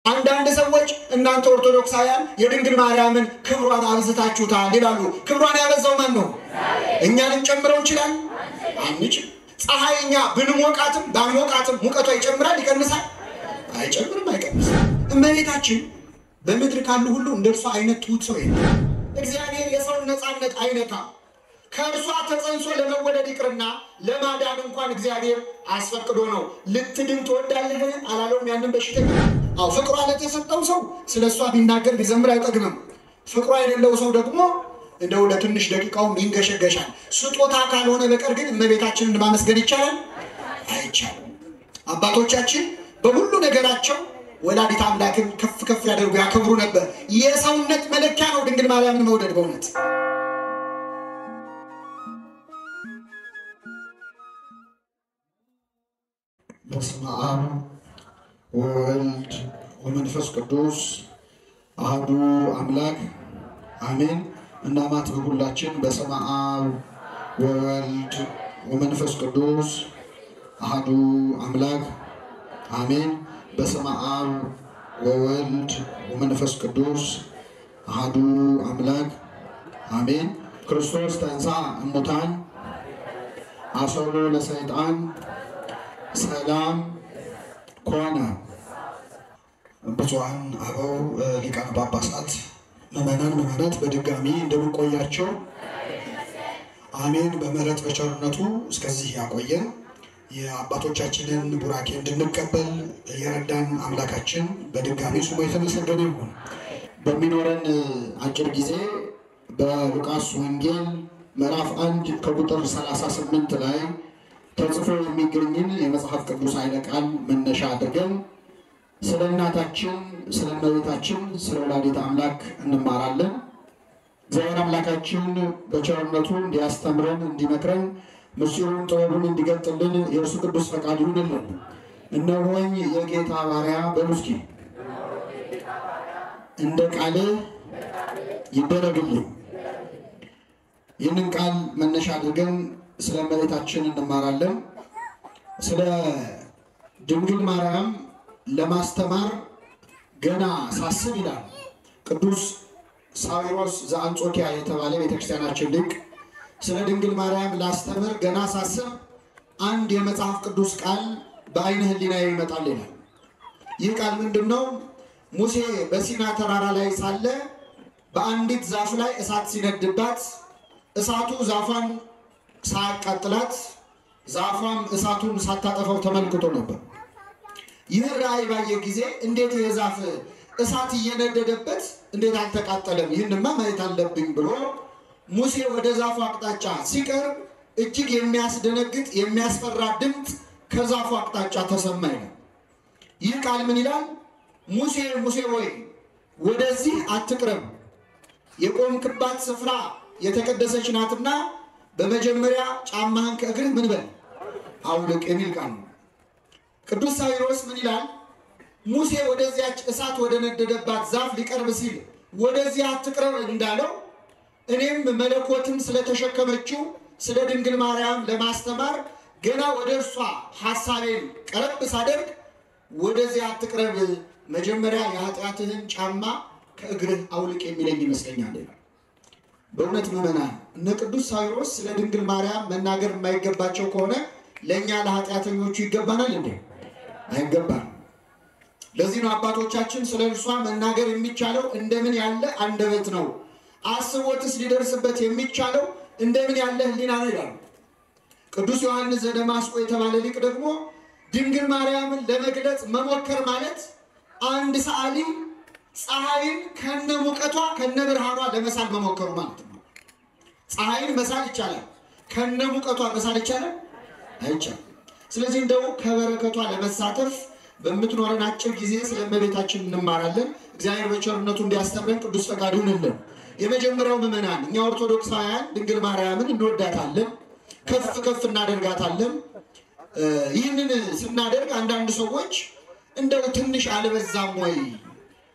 አንዳንድ ሰዎች እናንተ ኦርቶዶክሳውያን የድንግል ማርያምን ክብሯን አብዝታችሁታል ይላሉ። ክብሯን ያበዛው ማን ነው? እኛንም ጨምረው ይችላል አንችል። ፀሐይኛ ብንሞቃትም ባንሞቃትም ሙቀቷ ይጨምራል ይቀንሳል? አይጨምርም አይቀንስም። እመቤታችን በምድር ካሉ ሁሉ እንደርሷ አይነት ትሁት ሰው የለም። እግዚአብሔር የሰውን ነፃነት አይነካ። ከእርሷ ተጸንሶ ለመወለድ ይቅርና ለማዳን እንኳን እግዚአብሔር አስፈቅዶ ነው። ልትድን ትወዳለህ አላለውም? ያንን በሽተኛ ፍቅሯ ለተሰጠው ሰው ስለሷ ቢናገር ቢዘምር አይጠግምም። ፍቅሯ የሌለው ሰው ደግሞ እንደው ለትንሽ ደቂቃው ይንገሸገሻል። ስጦታ ካልሆነ በቀር ግን እመቤታችንን ማመስገን ይቻላል? አይቻልም። አባቶቻችን በሁሉ ነገራቸው ወላዲተ አምላክን ከፍ ከፍ ያደርጉ ያከብሩ ነበር። የሰውነት መለኪያ ነው ድንግል ማርያምን መውደድ በእውነት። በስመ አብ ወወልድ ወመንፈስ ቅዱስ አሐዱ አምላክ አሜን። እናማት በሁላችን በስመ አብ ወወልድ ወመንፈስ ቅዱስ አሐዱ አምላክ አሜን። በስመ አብ ወወልድ ወመንፈስ ቅዱስ አሐዱ አምላክ አሜን። ክርስቶስ ተንሥአ እሙታን አሰሮ ለሰይጣን ሰላም ኮነ። ብፁዓን አበው ሊቃነ ጳጳሳት፣ ምዕመናን ምዕመናት በድጋሚ እንደምንቆያቸው አሜን። በምህረት በቸርነቱ እስከዚህ ያቆየን የአባቶቻችንን ቡራኬ እንድንቀበል የረዳን አምላካችን በድጋሚ ስሙ የተመሰገነ ይሁን። በሚኖረን አጭር ጊዜ በሉቃስ ወንጌል ምዕራፍ 1 ከቁጥር 38 ላይ ተጽፎ የሚገኝን የመጽሐፍ ቅዱስ ኃይለ ቃል መነሻ አድርገን ስለ እናታችን ስለ እመቤታችን ስለ ወላዲተ አምላክ እንማራለን። እግዚአብሔር አምላካችን በቸርነቱ እንዲያስተምረን እንዲመክረን ምስጢሩን ጥበቡን እንዲገልጥልን የእርሱ ቅዱስ ፈቃድ ይሁንልን። እነሆኝ የጌታ ባሪያ በሉ እስኪ እንደ ቃልህ ይደረግልኝ። ይህንን ቃል መነሻ አድርገን ስለ እመቤታችን እንማራለን። ስለ ድንግል ማርያም ለማስተማር ገና ሳስብ ይላል ቅዱስ ሳዊሮስ ዘአንጾኪያ የተባለ ቤተክርስቲያናችን ሊቅ ስለ ድንግል ማርያም ላስተምር ገና ሳስብ አንድ የመጽሐፍ ቅዱስ ቃል በአይነ ህሊናዬ ይመጣል ይላል። ይህ ቃል ምንድነው? ሙሴ በሲና ተራራ ላይ ሳለ በአንዲት ዛፍ ላይ እሳት ሲነድባት እሳቱ ዛፏን ሳያቃጥላት ዛፏም እሳቱን ሳታጠፋው ተመልክቶ ነበር። ይህ ራእይ ባየ ጊዜ እንዴት የዛፍ እሳት እየነደደበት እንዴት አልተቃጠለም? ይህንማ ማየት አለብኝ ብሎ ሙሴ ወደ ዛፉ አቅጣጫ ሲቀርብ እጅግ የሚያስደነግጥ የሚያስፈራ ድምፅ ከዛፉ አቅጣጫ ተሰማኝ ነው። ይህ ቃል ምን ይላል? ሙሴ ሙሴ ሆይ ወደዚህ አትቅረብ፣ የቆምክባት ስፍራ የተቀደሰች ናትና በመጀመሪያ ጫማህን ከእግርህ ምን በል አውልቅ የሚል ቃል ነው። ቅዱስ ሳዊሮስ ምን ይላል? ሙሴ ወደዚያች እሳት ወደ ነደደባት ዛፍ ሊቀርብ ሲል ወደዚያ አትቅረብ እንዳለው እኔም መለኮትን ስለተሸከመችው ስለ ድንግል ማርያም ለማስተማር ገና ወደ እርሷ ሐሳቤን ቀረብ ሳደርግ ወደዚያ አትቅረብ፣ መጀመሪያ የኃጢአትህን ጫማ ከእግርህ አውልቅ የሚለኝ ይመስለኛል። በእውነት ምዕመናን እነ ቅዱስ ሳዊሮስ ስለ ድንግል ማርያም መናገር የማይገባቸው ከሆነ ለእኛ ለኃጢአተኞቹ ይገባናል እንዴ? አይገባም። ለዚህ ነው አባቶቻችን ስለ እርሷ መናገር የሚቻለው እንደምን ያለ አንደበት ነው፣ አስቦትስ ሊደርስበት የሚቻለው እንደምን ያለ ህሊና ነው ይላሉ። ቅዱስ ዮሐንስ ዘደማስቆ የተባለ ሊቅ ደግሞ ድንግል ማርያምን ለመግለጽ መሞከር ማለት አንድ ሰዓሊ ፀሐይን ከነ ሙቀቷ ከነ ብርሃኗ ለመሳል መሞከሩ ማለት ነው። ፀሐይን መሳል ይቻላል፣ ከነ ሙቀቷ መሳል ይቻላል? አይቻልም። ስለዚህ እንደው ከበረከቷ ለመሳተፍ በምትኖረን አጭር ጊዜ ስለ እመቤታችን እንማራለን። እግዚአብሔር በቸርነቱ እንዲያስተምረን ቅዱስ ፈቃዱ ይሁንልን። የመጀመሪያው ምዕመናን እኛ ኦርቶዶክሳውያን ድንግል ማርያምን እንወዳታለን፣ ከፍ ከፍ እናደርጋታለን። ይህንን ስናደርግ አንዳንድ ሰዎች እንደው ትንሽ አልበዛም ወይ?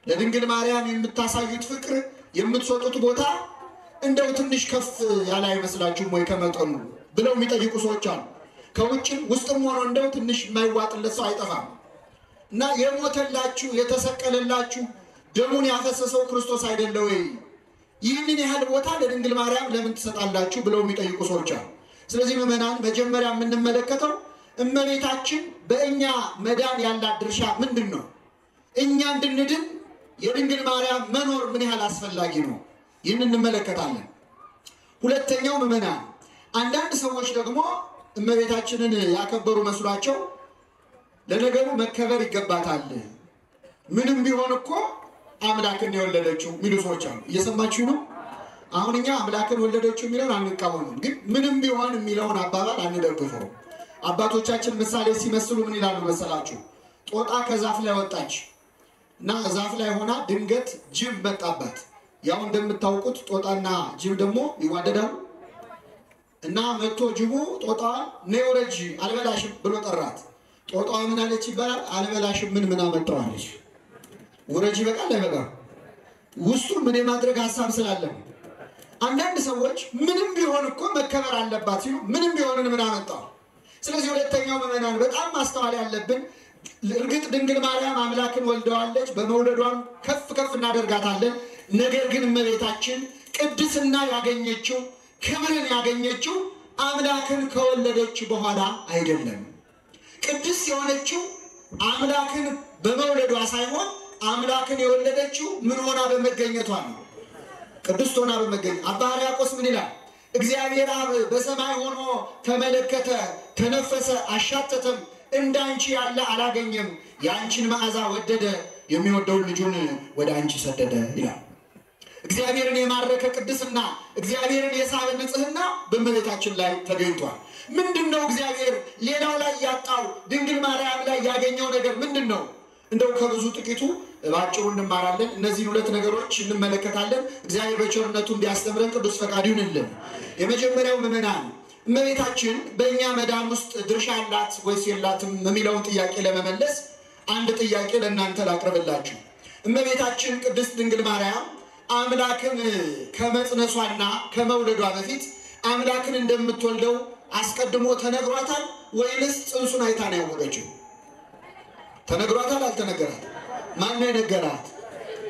ለድንግል ማርያም የምታሳዩት ፍቅር የምትሰጡት ቦታ እንደው ትንሽ ከፍ ያለ አይመስላችሁም ወይ ከመጠኑ ብለው የሚጠይቁ ሰዎች አሉ። ከውጭም ውስጥም ሆኖ እንደው ትንሽ የማይዋጥለት ሰው አይጠፋም። እና የሞተላችሁ የተሰቀለላችሁ ደሙን ያፈሰሰው ክርስቶስ አይደለ ወይ? ይህንን ያህል ቦታ ለድንግል ማርያም ለምን ትሰጣላችሁ ብለው የሚጠይቁ ሰዎች አሉ። ስለዚህ ምዕመናን መጀመሪያ የምንመለከተው እመቤታችን በእኛ መዳን ያላት ድርሻ ምንድን ነው? እኛ እንድንድን የድንግል ማርያም መኖር ምን ያህል አስፈላጊ ነው? ይህን እንመለከታለን። ሁለተኛው ምዕመናን አንዳንድ ሰዎች ደግሞ እመቤታችንን ያከበሩ መስሏቸው ለነገሩ መከበር ይገባታል፣ ምንም ቢሆን እኮ አምላክን የወለደችው የሚሉ ሰዎች አሉ። እየሰማችሁ ነው? አሁን እኛ አምላክን ወለደችው የሚለውን አንቃወምም፣ ግን ምንም ቢሆን የሚለውን አባባል አንደግፈው። አባቶቻችን ምሳሌ ሲመስሉ ምን ይላሉ መሰላችሁ? ጦጣ ከዛፍ ላይ ወጣች እና ዛፍ ላይ ሆና ድንገት ጅብ መጣባት። ያው እንደምታውቁት ጦጣና ጅብ ደግሞ ይዋደዳሉ እና መጥቶ ጅቡ ጦጣዋን ነይ ወረጂ አልበላሽም ብሎ ጠራት። ጦጣዋ ምን አለች ይባላል? አልበላሽም ምን አመጣዋለች? ወረጂ በቃል አይበቃም። ውስጡ ምን የማድረግ ሐሳብ ስላለ አንዳንድ ሰዎች ምንም ቢሆን እኮ መከበር አለባት ሲሉ ምንም ቢሆን ምን አመጣው? ስለዚህ ሁለተኛው ምዕመናን በጣም ማስተዋል ያለብን እርግጥ ድንግል ማርያም አምላክን ወልደዋለች፣ በመውለዷም ከፍ እናደርጋታለን። ነገር ግን እመቤታችን ቅድስና ያገኘችው ክብርን ያገኘችው አምላክን ከወለደች በኋላ አይደለም። ቅድስ የሆነችው አምላክን በመውለዷ ሳይሆን አምላክን የወለደችው ምን ሆና በመገኘቷ ነው። ቅድስት ሆና በመገኘት አባ ሕርያቆስ ምን ይላል? እግዚአብሔር አብ በሰማይ ሆኖ ተመለከተ፣ ተነፈሰ፣ አሻተተም፣ እንዳንቺ ያለ አላገኘም፣ የአንቺን መዓዛ ወደደ፣ የሚወደውን ልጁን ወደ አንቺ ሰደደ ይላል። እግዚአብሔርን የማረከ ቅድስና፣ እግዚአብሔርን የሳበ ንጽህና በእመቤታችን ላይ ተገኝቷል። ምንድነው እግዚአብሔር ሌላው ላይ ያጣው ድንግል ማርያም ላይ ያገኘው ነገር ምንድነው? እንደው ከብዙ ጥቂቱ ባጭሩ እንማራለን። እነዚህ ሁለት ነገሮች እንመለከታለን። እግዚአብሔር በቸርነቱ እንዲያስተምረን ቅዱስ ፈቃዱ ይሁንልን። የመጀመሪያው ምዕመናን እመቤታችን በእኛ መዳን ውስጥ ድርሻ አላት ወይስ የላትም የሚለውን ጥያቄ ለመመለስ አንድ ጥያቄ ለእናንተ ላቅርብላችሁ። እመቤታችን ቅድስት ድንግል ማርያም አምላክን ከመጽነሷና ከመውለዷ በፊት አምላክን እንደምትወልደው አስቀድሞ ተነግሯታል ወይንስ ጽንሱን አይታ ነው ያወቀችው? ተነግሯታል አልተነገራት? ማን ነው የነገራት?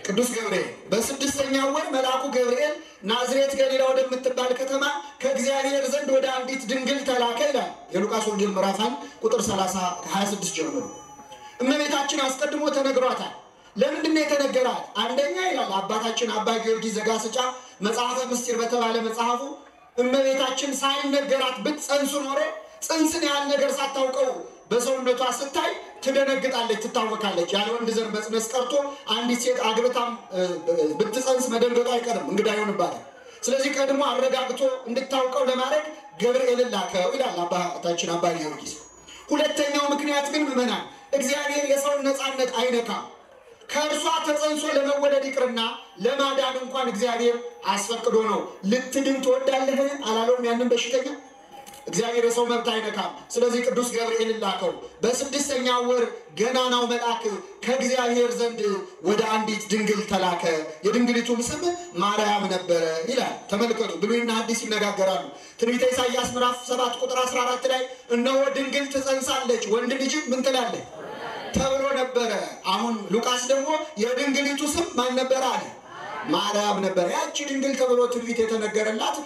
ቅዱስ ገብርኤል። በስድስተኛው ወር መልአኩ ገብርኤል ናዝሬት ገሊላ ወደምትባል ከተማ ከእግዚአብሔር ዘንድ ወደ አንዲት ድንግል ተላከ ይላል የሉቃስ ወንጌል ምዕራፍ 1 ቁጥር 26 ጀምሮ። እመቤታችን አስቀድሞ ተነግሯታል። ለምንድን ነው የተነገራት? አንደኛ ይላል አባታችን አባ ጊዮርጊስ ዘጋስጫ መጽሐፈ ምስጢር በተባለ መጽሐፉ እመቤታችን ሳይነገራት ብትጸንስ ኖሮ ጽንስን ያህል ነገር ሳታውቀው በሰውነቷ ስታይ ትደነግጣለች፣ ትታወካለች። ያለ ወንድ ዘር መጽነስ ቀርቶ አንዲት ሴት አግብታም ብትጸንስ መደንገጡ አይቀርም፣ እንግዳ ይሆንባታል። ስለዚህ ቀድሞ አረጋግቶ እንድታውቀው ለማድረግ ገብርኤልን ላከው ይላል አባታችን አባ ጊዮርጊስ። ሁለተኛው ምክንያት ግን ምዕመናን እግዚአብሔር የሰውን ነፃነት አይነካም። ከእርሷ ተጸንሶ ለመወለድ ይቅርና ለማዳን እንኳን እግዚአብሔር አስፈቅዶ ነው። ልትድን ትወዳለህ አላለውም ያንን በሽተኛ? እግዚአብሔር የሰው መብት አይነካም። ስለዚህ ቅዱስ ገብርኤልን ላከው። በስድስተኛው ወር ገናናው መልአክ ከእግዚአብሔር ዘንድ ወደ አንዲት ድንግል ተላከ። የድንግሊቱም ስም ማርያም ነበረ ይላል። ተመልከቱ፣ ብሉይና ሐዲስ ይነጋገራሉ። ትንቢተ ኢሳይያስ ምዕራፍ 7 ቁጥር 14 ላይ እነሆ ድንግል ትጸንሳለች፣ ወንድ ልጅ ምን ትላለች ተብሎ ነበረ። አሁን ሉቃስ ደግሞ የድንግሊቱ ስም ማን ነበረ አለ? ማርያም ነበረ። ያቺ ድንግል ተብሎ ትንቢት የተነገረላት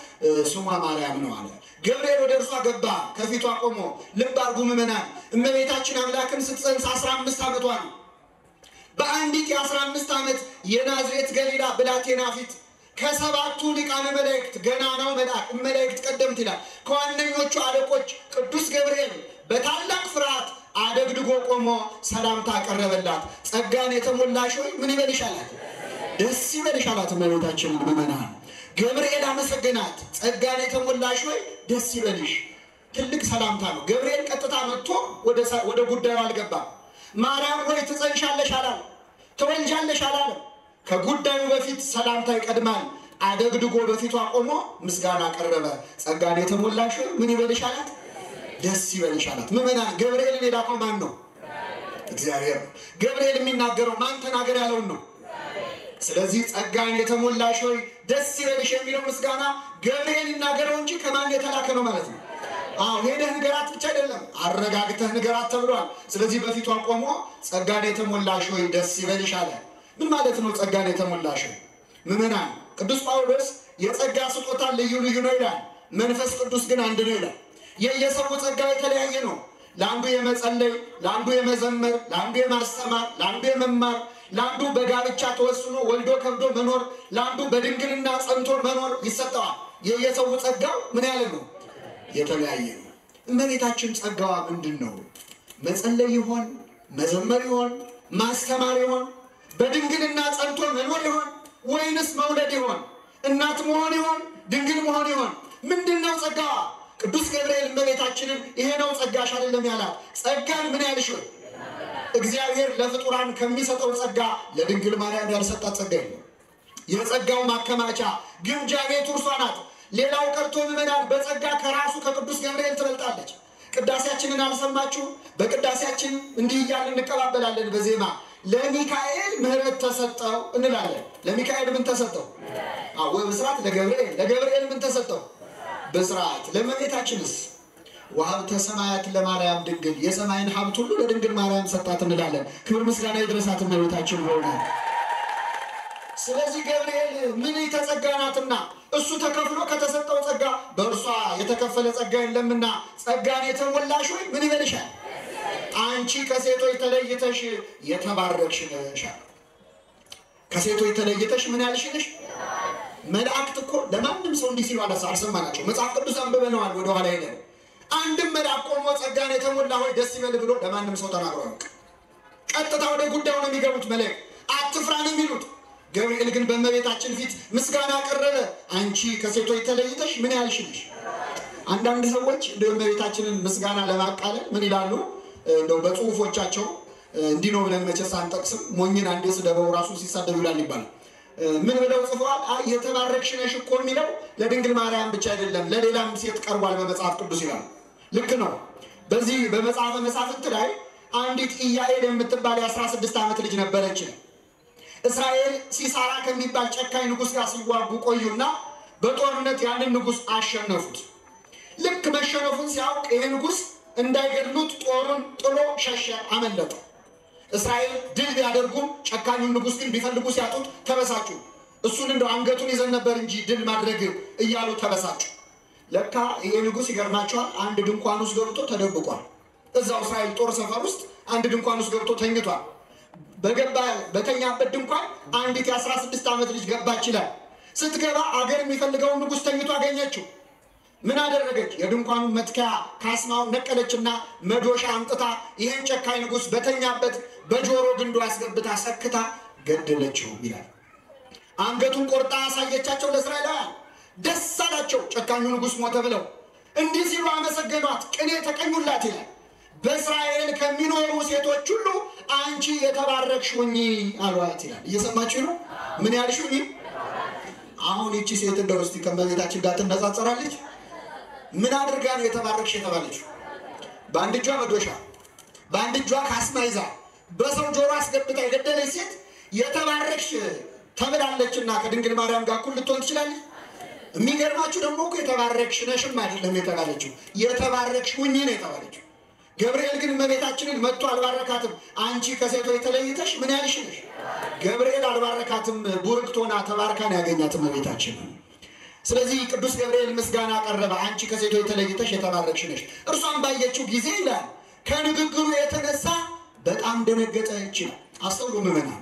ስሟ ማርያም ነው አለ። ገብርኤል ወደ እርሷ ገባ፣ ከፊቷ ቆሞ። ልብ አድርጉ ምዕመናን፣ እመቤታችን አምላክን ስትጸንስ 15 ዓመቷ ነው። በአንዲት የ15 ዓመት የናዝሬት ገሊላ ብላቴና ፊት ከሰባቱ ሊቃነ መላእክት ገናናው መልአክ መላእክት ቀደምት ይላል ከዋነኞቹ አለቆች ቅዱስ ገብርኤል በታላቅ ፍርሃት አደግድጎ ቆሞ ሰላምታ አቀረበላት። ጸጋን የተሞላሽ ሆይ ምን ይበልሽ አላት? ደስ ይበልሽ አላት እመቤታችን። ምዕመናን ገብርኤል አመሰገናት። ጸጋን የተሞላሽ ሆይ ደስ ይበልሽ። ትልቅ ሰላምታ ነው። ገብርኤል ቀጥታ መጥቶ ወደ ጉዳዩ አልገባም። ማርያም ሆይ ትጸንሻለሽ አላለም፣ ትወልጃለሽ አላለም። ከጉዳዩ በፊት ሰላምታ ይቀድማል። አደግድጎ በፊቷ ቆሞ ምስጋና አቀረበ። ጸጋን የተሞላሽ ሆይ ምን ይበልሽ አላት? ደስ ይበልሽ አላት። ምዕመናን ገብርኤልን የላከው ማን ነው? እግዚአብሔር። ገብርኤል የሚናገረው ማን ተናገር ያለውን ነው። ስለዚህ ጸጋን የተሞላሽ ሆይ ደስ ይበልሽ የሚለው ምስጋና ገብርኤል ይናገረው እንጂ ከማን የተላከ ነው ማለት ነው? ሄደህ ንገራት ብቻ አይደለም አረጋግተህ ንገራት ተብሏል። ስለዚህ በፊቷ ቆሞ ጸጋን የተሞላሽ ሆይ ደስ ይበልሽ አለ። ምን ማለት ነው ጸጋን የተሞላሽ? ምዕመናን ቅዱስ ጳውሎስ የጸጋ ስጦታ ልዩ ልዩ ነው ይላል። መንፈስ ቅዱስ ግን አንድ ነው ይላል። የየሰው ጸጋ የተለያየ ነው። ለአንዱ የመጸለይ፣ ለአንዱ የመዘመር፣ ለአንዱ የማስተማር፣ ለአንዱ የመማር፣ ለአንዱ በጋብቻ ተወስኖ ወልዶ ከብዶ መኖር፣ ለአንዱ በድንግልና ጸንቶ መኖር ይሰጠዋል። የየሰው ጸጋው ምን ያለ ነው? የተለያየ ነው። እመቤታችን ጸጋዋ ምንድን ነው? መጸለይ ይሆን? መዘመር ይሆን? ማስተማር ይሆን? በድንግልና ጸንቶ መኖር ይሆን? ወይንስ መውለድ ይሆን? እናት መሆን ይሆን? ድንግል መሆን ይሆን? ምንድነው ጸጋዋ? ቅዱስ ገብርኤል እመቤታችንን ይሄ ነው ጸጋሽ አይደለም ያላት። ጸጋን ምን ያልሽ? እግዚአብሔር ለፍጡራን ከሚሰጠው ጸጋ ለድንግል ማርያም ያልሰጣት ጸጋ የለም። የጸጋው ማከማቻ ግምጃ ቤቱ እርሷ ናት። ሌላው ቀርቶ ምዕመናን በጸጋ ከራሱ ከቅዱስ ገብርኤል ትበልጣለች። ቅዳሴያችንን አልሰማችሁ? በቅዳሴያችን እንዲህ እያልን እንቀባበላለን በዜማ ለሚካኤል ምሕረት ተሰጠው እንላለን። ለሚካኤል ምን ተሰጠው? ወብስራት ለገብርኤል። ለገብርኤል ምን ተሰጠው? ብስራት። ለእመቤታችንስ ወሀብተ ሰማያት ለማርያም ድንግል፣ የሰማይን ሀብት ሁሉ ለድንግል ማርያም ሰጣት እንላለን። ክብር ምስጋና ይድረሳት እመቤታችን በእውነት። ስለዚህ ገብርኤል ምን የተጸጋናትና እሱ ተከፍሎ ከተሰጠው ጸጋ በእርሷ የተከፈለ ጸጋ የለምና ጸጋን የተሞላሽ ሆይ ምን ይበልሻል? አንቺ ከሴቶች ተለይተሽ የተባረክሽ ነሽ። ከሴቶች ተለይተሽ ምን ያልሽ ነሽ? መላእክት እኮ ለማንም ሰው እንዲህ ሲሉ አልሰማናቸው። መጽሐፍ ቅዱስ አንብበነዋል ወደ ኋላ ሄደን። አንድም መልአክ ቆሞ ጸጋን የተሞላ ሆይ ደስ ይበል ብሎ ለማንም ሰው ተናግሮ አያውቅም። ቀጥታ ወደ ጉዳዩ ነው የሚገቡት መላእክት። አትፍራ ነው የሚሉት። ገብርኤል ግን በእመቤታችን ፊት ምስጋና ቀረበ። አንቺ ከሴቶች ተለይተሽ ምን ያልሽ ነሽ? አንዳንድ ሰዎች እንደው እመቤታችንን ምስጋና ለማቃለል ምን ይላሉ? እንደው በጽሁፎቻቸው እንዲህ ነው ብለን መቼስ አንጠቅስም። ሞኝን አንዴ ስደበው ራሱ ሲሳደብ ይላል ይባላል። ምን ብለው ጽፈዋል? የተባረክሽ ነሽ እኮ የሚለው ለድንግል ማርያም ብቻ አይደለም ለሌላም ሴት ቀርቧል በመጽሐፍ ቅዱስ ይላል። ልክ ነው። በዚህ በመጽሐፈ መሳፍንት ላይ አንዲት ኢያኤል የምትባል የ16 ዓመት ልጅ ነበረች። እስራኤል ሲሳራ ከሚባል ጨካኝ ንጉስ ጋር ሲዋጉ ቆዩና በጦርነት ያንን ንጉስ አሸነፉት። ልክ መሸነፉን ሲያውቅ ይሄ ንጉስ እንዳይገድሉት ጦሩን ጥሎ ሸሸ፣ አመለጠ። እስራኤል ድል ቢያደርጉም ጨካኙን ንጉስ ግን ቢፈልጉ ሲያጡት ተበሳጩ። እሱን እንደው አንገቱን ይዘን ነበር እንጂ ድል ማድረግ እያሉ ተበሳጩ። ለካ ይሄ ንጉስ ይገርማቸዋል፣ አንድ ድንኳን ውስጥ ገብቶ ተደብቋል። እዛው እስራኤል ጦር ሰፈር ውስጥ አንድ ድንኳን ውስጥ ገብቶ ተኝቷል። በተኛበት ድንኳን አንዲት የ16 ዓመት ልጅ ገባች ይላል። ስትገባ አገር የሚፈልገውን ንጉስ ተኝቶ አገኘችው። ምን አደረገች? የድንኳኑን መትከያ ካስማውን ነቀለችና መዶሻ አምጥታ ይሄን ጨካኝ ንጉስ በተኛበት በጆሮ ግንዱ አስገብታ ሰክታ ገደለችው ይላል። አንገቱን ቆርጣ አሳየቻቸው ለእስራኤላውያን። ደስ አላቸው ጨካኙ ንጉስ ሞተ ብለው። እንዲህ ሲሉ አመሰገኗት፣ ቅኔ ተቀኙላት ይላል። በእስራኤል ከሚኖሩ ሴቶች ሁሉ አንቺ የተባረክሽ ሁኚ አሏት ይላል። እየሰማችሁ ነው? ምን ያልሽ ሁኚ? አሁን እቺ ሴት እንደው እስቲ ከመቤታችን ጋር ትነጻጸራለች? ምን አድርጋ ነው የተባረክሽ የተባለችው? በአንድ እጇ መዶሻ፣ በአንድ እጇ ካስማ ይዛ በሰው ጆሮ አስገብታ የገደለች ሴት የተባረክሽ ተብላለችና ከድንግል ማርያም ጋር እኩል ልትሆን ትችላለች? የሚገርማችሁ ደግሞ እኮ የተባረክሽ ነሽም አይደለም የተባለችው፣ የተባረክሽ ሁኚ ነው የተባለችው። ገብርኤል ግን እመቤታችንን መጥቶ አልባረካትም። አንቺ ከሴቶች ተለይተሽ ምን ያልሽ ነሽ? ገብርኤል አልባረካትም። ቡርክት ሆና ተባርካን ያገኛት እመቤታችንን። ስለዚህ ቅዱስ ገብርኤል ምስጋና ቀረበ። አንቺ ከሴቶች ተለይተሽ የተባረክሽ ነሽ። እርሷን ባየችው ጊዜ ይላል ከንግግሩ የተነሳ በጣም ደነገጠች ይላል። አስተውሉ ምዕመናን፣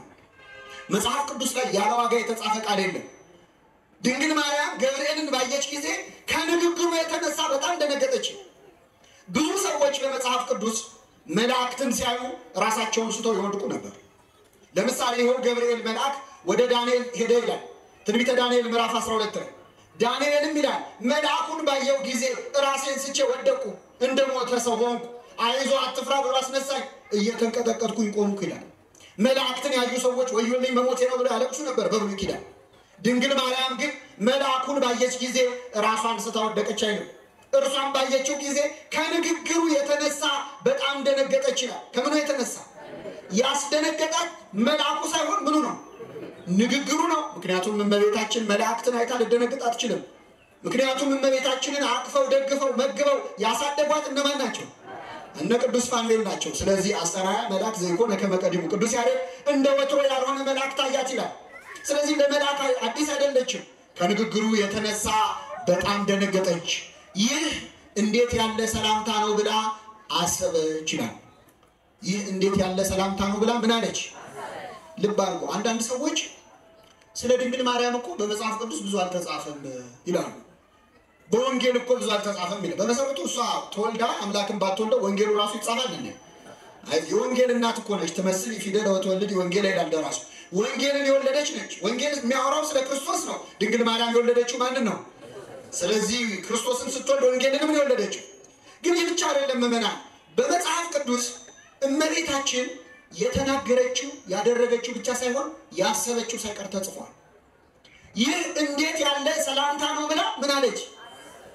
መጽሐፍ ቅዱስ ላይ ያለ ዋጋ የተጻፈ ቃል የለም። ድንግል ማርያም ገብርኤልን ባየች ጊዜ ከንግግሩ የተነሳ በጣም ደነገጠች። ብዙ ሰዎች በመጽሐፍ ቅዱስ መላእክትን ሲያዩ ራሳቸውን ስተው ይወድቁ ነበር። ለምሳሌ ይኸው ገብርኤል መልአክ ወደ ዳንኤል ሄደ ይላል ትንቢተ ዳንኤል ምዕራፍ 12 ላይ። ዳንኤልም ይላል መልአኩን ባየው ጊዜ ራሴን ስቼ ወደቁ፣ እንደ ሞተ ሰው ሆንኩ። አይዞ አትፍራ ብሎ አስነሳኝ፣ እየተንቀጠቀጥኩኝ ቆምኩ ይላል። መላእክትን ያዩ ሰዎች ወዮልኝ መሞቴ ነው ብለው ያለቅሱ ነበር በብሉይ ኪዳን። ድንግል ማርያም ግን መልአኩን ባየች ጊዜ ራሷን ስታ ወደቀች አይልም። እርሷን ባየችው ጊዜ ከንግግሩ የተነሳ በጣም ደነገጠች ይላል። ከምኑ የተነሳ? ያስደነገጣት መልአኩ ሳይሆን ምኑ ነው? ንግግሩ ነው። ምክንያቱም እመቤታችን መላእክትን አይታ ልደነግጥ አትችልም። ምክንያቱም እመቤታችንን አቅፈው ደግፈው መግበው ያሳደጓት እነማን ናቸው? እነ ቅዱስ ፋኑኤል ናቸው። ስለዚህ አስተራያ መልአክ ዘይኮነ ከመ ቀዲሙ ቅዱስ ያሬድ እንደ ወትሮ ያልሆነ መልአክ ታያት ይላል። ስለዚህ ለመልአክ አዲስ አይደለችም። ከንግግሩ የተነሳ በጣም ደነገጠች። ይህ እንዴት ያለ ሰላምታ ነው ብላ አሰበች ይላል። ይህ እንዴት ያለ ሰላምታ ነው ብላ ምን አለች? ልብ አድርጎ አንዳንድ ሰዎች ስለ ድንግል ማርያም እኮ በመጽሐፍ ቅዱስ ብዙ አልተጻፈም ይላሉ። በወንጌል እኮ ብዙ አልተጻፈም ይላል። በመሰረቱ እሷ ተወልዳ አምላክን ባትወልደው ወንጌሉ ራሱ ይጻፋል እንዴ? የወንጌል እናት እኮ ነች። ትመስል ፊደለ ወተወልድ ወንጌል ይላል ደራሱ። ወንጌልን የወለደች ነች። ወንጌል የሚያወራው ስለ ክርስቶስ ነው። ድንግል ማርያም የወለደችው ማንን ነው? ስለዚህ ክርስቶስን ስትወልድ ወንጌልንም የወለደችው። ግን ይህ ብቻ አይደለም ምዕመናን። በመጽሐፍ ቅዱስ እመቤታችን የተናገረችው ያደረገችው ብቻ ሳይሆን ያሰበችው ሳይቀር ተጽፏል። ይህ እንዴት ያለ ሰላምታ ነው ብላ ምን አለች?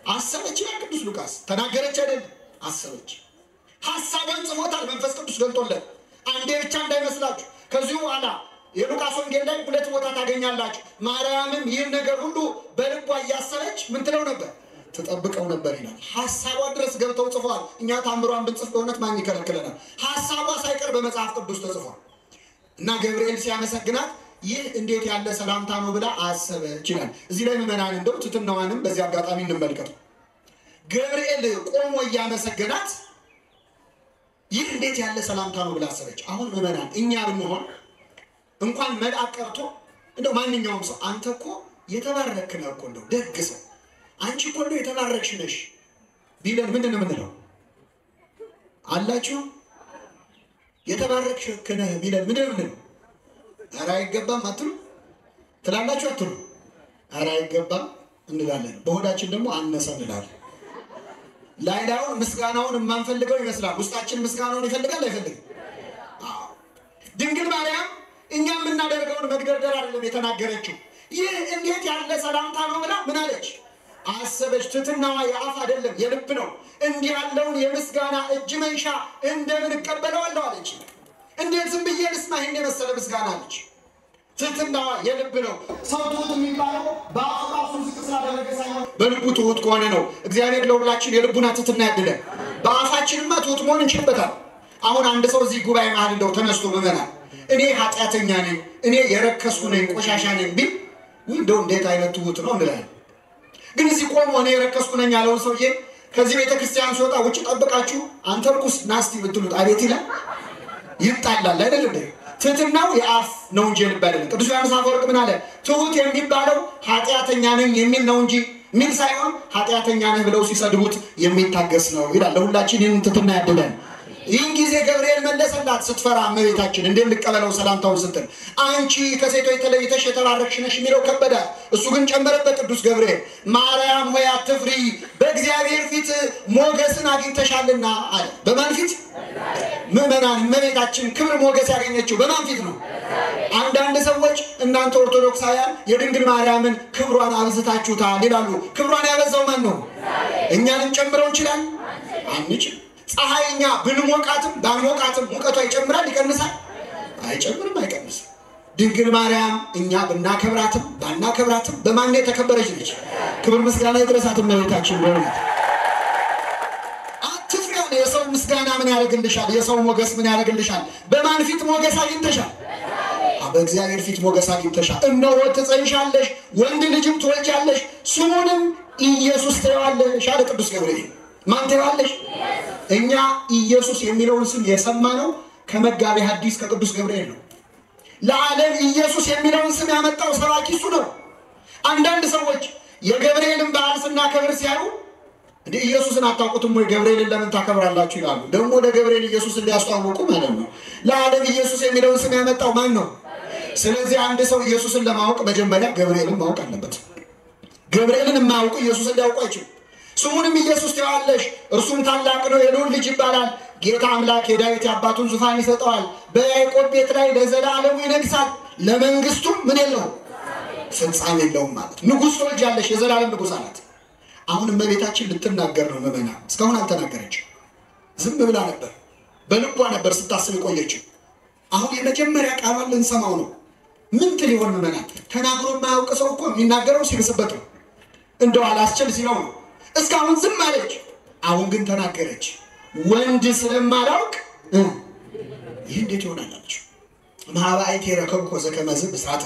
አሰበች ይላል ቅዱስ ሉቃስ። ተናገረች አይደለም፣ አሰበች። ሐሳቧን ጽፎታል መንፈስ ቅዱስ ገልጦለት። አንዴ ብቻ እንዳይመስላችሁ። ከዚሁ በኋላ የሉቃስ ወንጌል ላይ 2 ቦታ ታገኛላችሁ። ማርያምም ይህን ነገር ሁሉ በልቧ እያሰበች ምን ትለው ነበር? ተጠብቀው ነበር ይላል። ሐሳቧ ድረስ ገብተው ጽፏል። እኛ ታምሯን ብንጽፍ በእውነት ማን ይከለክለናል? ሐሳቧ ሳይቀር በመጽሐፍ ቅዱስ ተጽፏል። እና ገብርኤል ሲያመሰግናት ይህ እንዴት ያለ ሰላምታ ነው ብላ አሰበች ይላል። እዚህ ላይ ምዕመናን እንደው ትሕትናዋንም በዚህ አጋጣሚ እንመልከቱ። ገብርኤል ቆሞ እያመሰገናት ይህ እንዴት ያለ ሰላምታ ነው ብላ አሰበች። አሁን ምዕመናን እኛ ብንሆን እንኳን መልአክ ቀርቶ እንደው ማንኛውም ሰው አንተ እኮ የተባረክ ነህ እኮ እንደው ደግ ሰው አንቺ እኮ እንደው የተባረክሽ ነሽ ቢለን ምንድን ነው የምንለው? አላችሁ የተባረክሽ ነህ ቢለን ምንድን ነው የምንለው? ኧረ አይገባም አትሉ ትላላችሁ አትሉ? ኧረ አይገባም እንላለን። በሆዳችን ደግሞ አነሰ እንላለን። ላይላውን ምስጋናውን የማንፈልገው ይመስላል። ውስጣችን ምስጋናውን ይፈልጋል አይፈልግም? ድንግል ማርያም እኛ የምናደርገውን መግደርደር አይደለም የተናገረችው። ይህ እንዴት ያለ ሰላምታ ነው ብላ ምን አለች? አሰበች። ትሕትናዋ የአፍ አይደለም የልብ ነው። እንዲህ ያለውን የምስጋና እጅ መንሻ እንደምን እቀበለዋለሁ አለች። እንዴት ዝም ብዬ ልስማ ይህን የመሰለ ምስጋና አለች። ትሕትናዋ የልብ ነው። ሰው ትሑት የሚባለው በአፉ ራሱን ዝቅ ስላደረገ ሳይሆን በልቡ ትሑት ከሆነ ነው። እግዚአብሔር ለሁላችን የልቡና ትሕትና ያድለን። በአፋችንማ ትሑት መሆን እንችልበታል። አሁን አንድ ሰው እዚህ ጉባኤ መሀል እንደው ተነስቶ ምዕመናን እኔ ኃጢአተኛ ነኝ፣ እኔ የረከስኩ ነኝ፣ ቆሻሻ ነኝ ቢል እንደው እንዴት አይነት ትሑት ነው እንላለን። ግን እዚህ ቆሞ እኔ የረከስኩ ነኝ ያለውን ሰውዬ ከዚህ ቤተክርስቲያን ሲወጣ ውጭ ጠብቃችሁ አንተ ርኩስ ናስቲ ብትሉት አቤት ይላል፣ ይጣላል አይደል እንዴ? ትሕትናው የአፍ ነው እንጂ የልብ አይደለም። ቅዱስ ዮሐንስ አፈወርቅ ምን አለ? ትሑት የሚባለው ኃጢአተኛ ነኝ የሚል ነው እንጂ ሚል ሳይሆን ኃጢአተኛ ነህ ብለው ሲሰድቡት የሚታገስ ነው ይላል። ለሁላችን ይህን ትሕትና ያድለን። ይህን ጊዜ ገብርኤል መለሰላት ስትፈራ እመቤታችን እንዴት ልቀበለው ሰላምታውን ስትል አንቺ ከሴቶች ተለይተሽ የተባረክሽ ነሽ የሚለው ከበዳት። እሱ ግን ጨመረበት ቅዱስ ገብርኤል ማርያም ሆይ አትፍሪ፣ በእግዚአብሔር ፊት ሞገስን አግኝተሻልና አለ። በማን ፊት? ምዕመናን እመቤታችን ክብር ሞገስ ያገኘችው በማን ፊት ነው? አንዳንድ ሰዎች እናንተ ኦርቶዶክሳውያን የድንግል ማርያምን ክብሯን አብዝታችሁታል ይላሉ። ክብሯን ያበዛው ማን ነው? እኛንም ጨምረው እንችላለን? አንችል። ፀሐይኛ ብንሞቃትም ባንሞቃትም ሙቀቷ ይጨምራል ይቀንሳል? አይጨምርም አይቀንስም። ድንግል ማርያም እኛ ብናከብራትም ባናከብራትም በማን የተከበረች ነች? ክብር ምስጋና ይድረሳት እመቤታችን። በእውነት አትፍሪ። የሰው ምስጋና ምን ያደርግልሻል? የሰው ሞገስ ምን ያደርግልሻል? በማን ፊት ሞገስ አግኝተሻል? በእግዚአብሔር ፊት ሞገስ አግኝተሻል። እነሆ ትጸንሻለሽ፣ ወንድ ልጅም ትወልጃለሽ፣ ስሙንም ኢየሱስ ትይዋለሽ አለ ቅዱስ ገብርኤል። ማን ትይዋለሽ? እኛ ኢየሱስ የሚለውን ስም የሰማነው ከመጋቤ ሐዲስ ከቅዱስ ገብርኤል ነው። ለዓለም ኢየሱስ የሚለውን ስም ያመጣው ሰባኪ እሱ ነው። አንዳንድ ሰዎች የገብርኤልን በዓል ስናከብር ሲያዩ እንደ ኢየሱስን አታውቁትም ወይ ገብርኤልን ለምን ታከብራላችሁ ይላሉ። ደግሞ ለገብርኤል ኢየሱስን ሊያስተዋውቁ ማለት ነው። ለዓለም ኢየሱስ የሚለውን ስም ያመጣው ማን ነው? ስለዚህ አንድ ሰው ኢየሱስን ለማወቅ መጀመሪያ ገብርኤልን ማወቅ አለበት። ገብርኤልን የማያውቁ ኢየሱስን ሊያውቁ አይችሉም። ስሙንም ኢየሱስ ትይዋለሽ፣ እርሱም ታላቅ ነው፣ የልዑል ልጅ ይባላል። ጌታ አምላክ የዳዊት የአባቱን ዙፋን ይሰጠዋል፣ በያዕቆብ ቤት ላይ ለዘላለሙ ይነግሣል፣ ለመንግስቱም ምን የለውም ፍጻሜ የለውም ማለት ንጉሥ ትወልጃለሽ፣ የዘላለም ንጉሥ አላት። አሁን እመቤታችን ልትናገር ነው። ምዕመናን እስካሁን አልተናገረችም፣ ዝም ብላ ነበር፣ በልቧ ነበር ስታስብ የቆየችው። አሁን የመጀመሪያ ቃሏን ልንሰማው ነው። ምን ትል ይሆን ምዕመናን? ተናግሮ የማያውቅ ሰው እኮ የሚናገረው ሲብስበት ነው። እንደው አላስችል ሲለው ነው እስካሁን ዝም አለች። አሁን ግን ተናገረች። ወንድ ስለማላውቅ ይህ እንዴት ይሆናል አለች። ማባይቴ ረከብኮ ዘከመዝ ብስራተ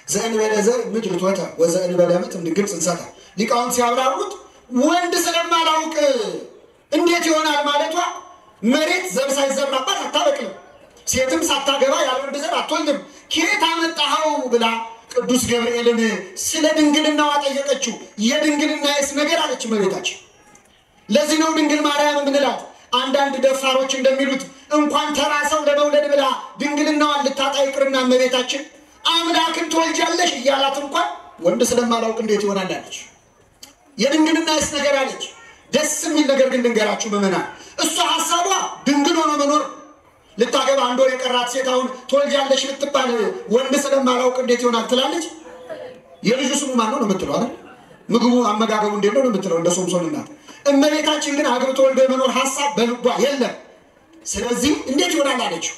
ዘእንበለ ዘር ምድር ቶተ ወዘእንበለ ምት ድንግል ጽንሰተ ሊቃውንት ሲያብራሩት ወንድ ስለማላውቅ እንዴት ይሆናል ማለቷ መሬት ዘር ሳይዘራባት አታበቅልም፣ ሴትም ሳታገባ ያለ ወንድ ዘር አትወልድም፣ ከየት አመጣኸው ብላ ቅዱስ ገብርኤልን ስለ ድንግልናዋ ጠየቀችው። የድንግልናስ ነገር አለች እመቤታችን። ለዚህ ነው ድንግል ማርያም ምንላት አንዳንድ ደፋሮች እንደሚሉት እንኳን ተራሰው ለመውለድ ብላ ድንግልናዋን ልታጣ ይቅርና እመቤታችን አምላክን ትወልጃለሽ እያላት እንኳን ወንድ ስለማላውቅ እንዴት ይሆናል አለች። የድንግልናስ ነገር አለች። ደስ የሚል ነገር ግን ልንገራችሁ ምእመናን፣ እሷ ሐሳቧ ድንግል ሆኖ መኖር። ልታገባ አንድ ወር የቀራት ሴት አሁን ትወልጃለሽ ልትባል ወንድ ስለማላውቅ እንዴት ይሆናል ትላለች። የልጁ ስሙ ማን ነው የምትለው አይደል? ምግቡ አመጋገቡ እንዴት ነው የምትለው እንደ ሶምሶን እናት። እመቤታችን ግን አግብቶ ወልዶ የመኖር ሐሳብ በልቧ የለም። ስለዚህ እንዴት ይሆናል አለችው።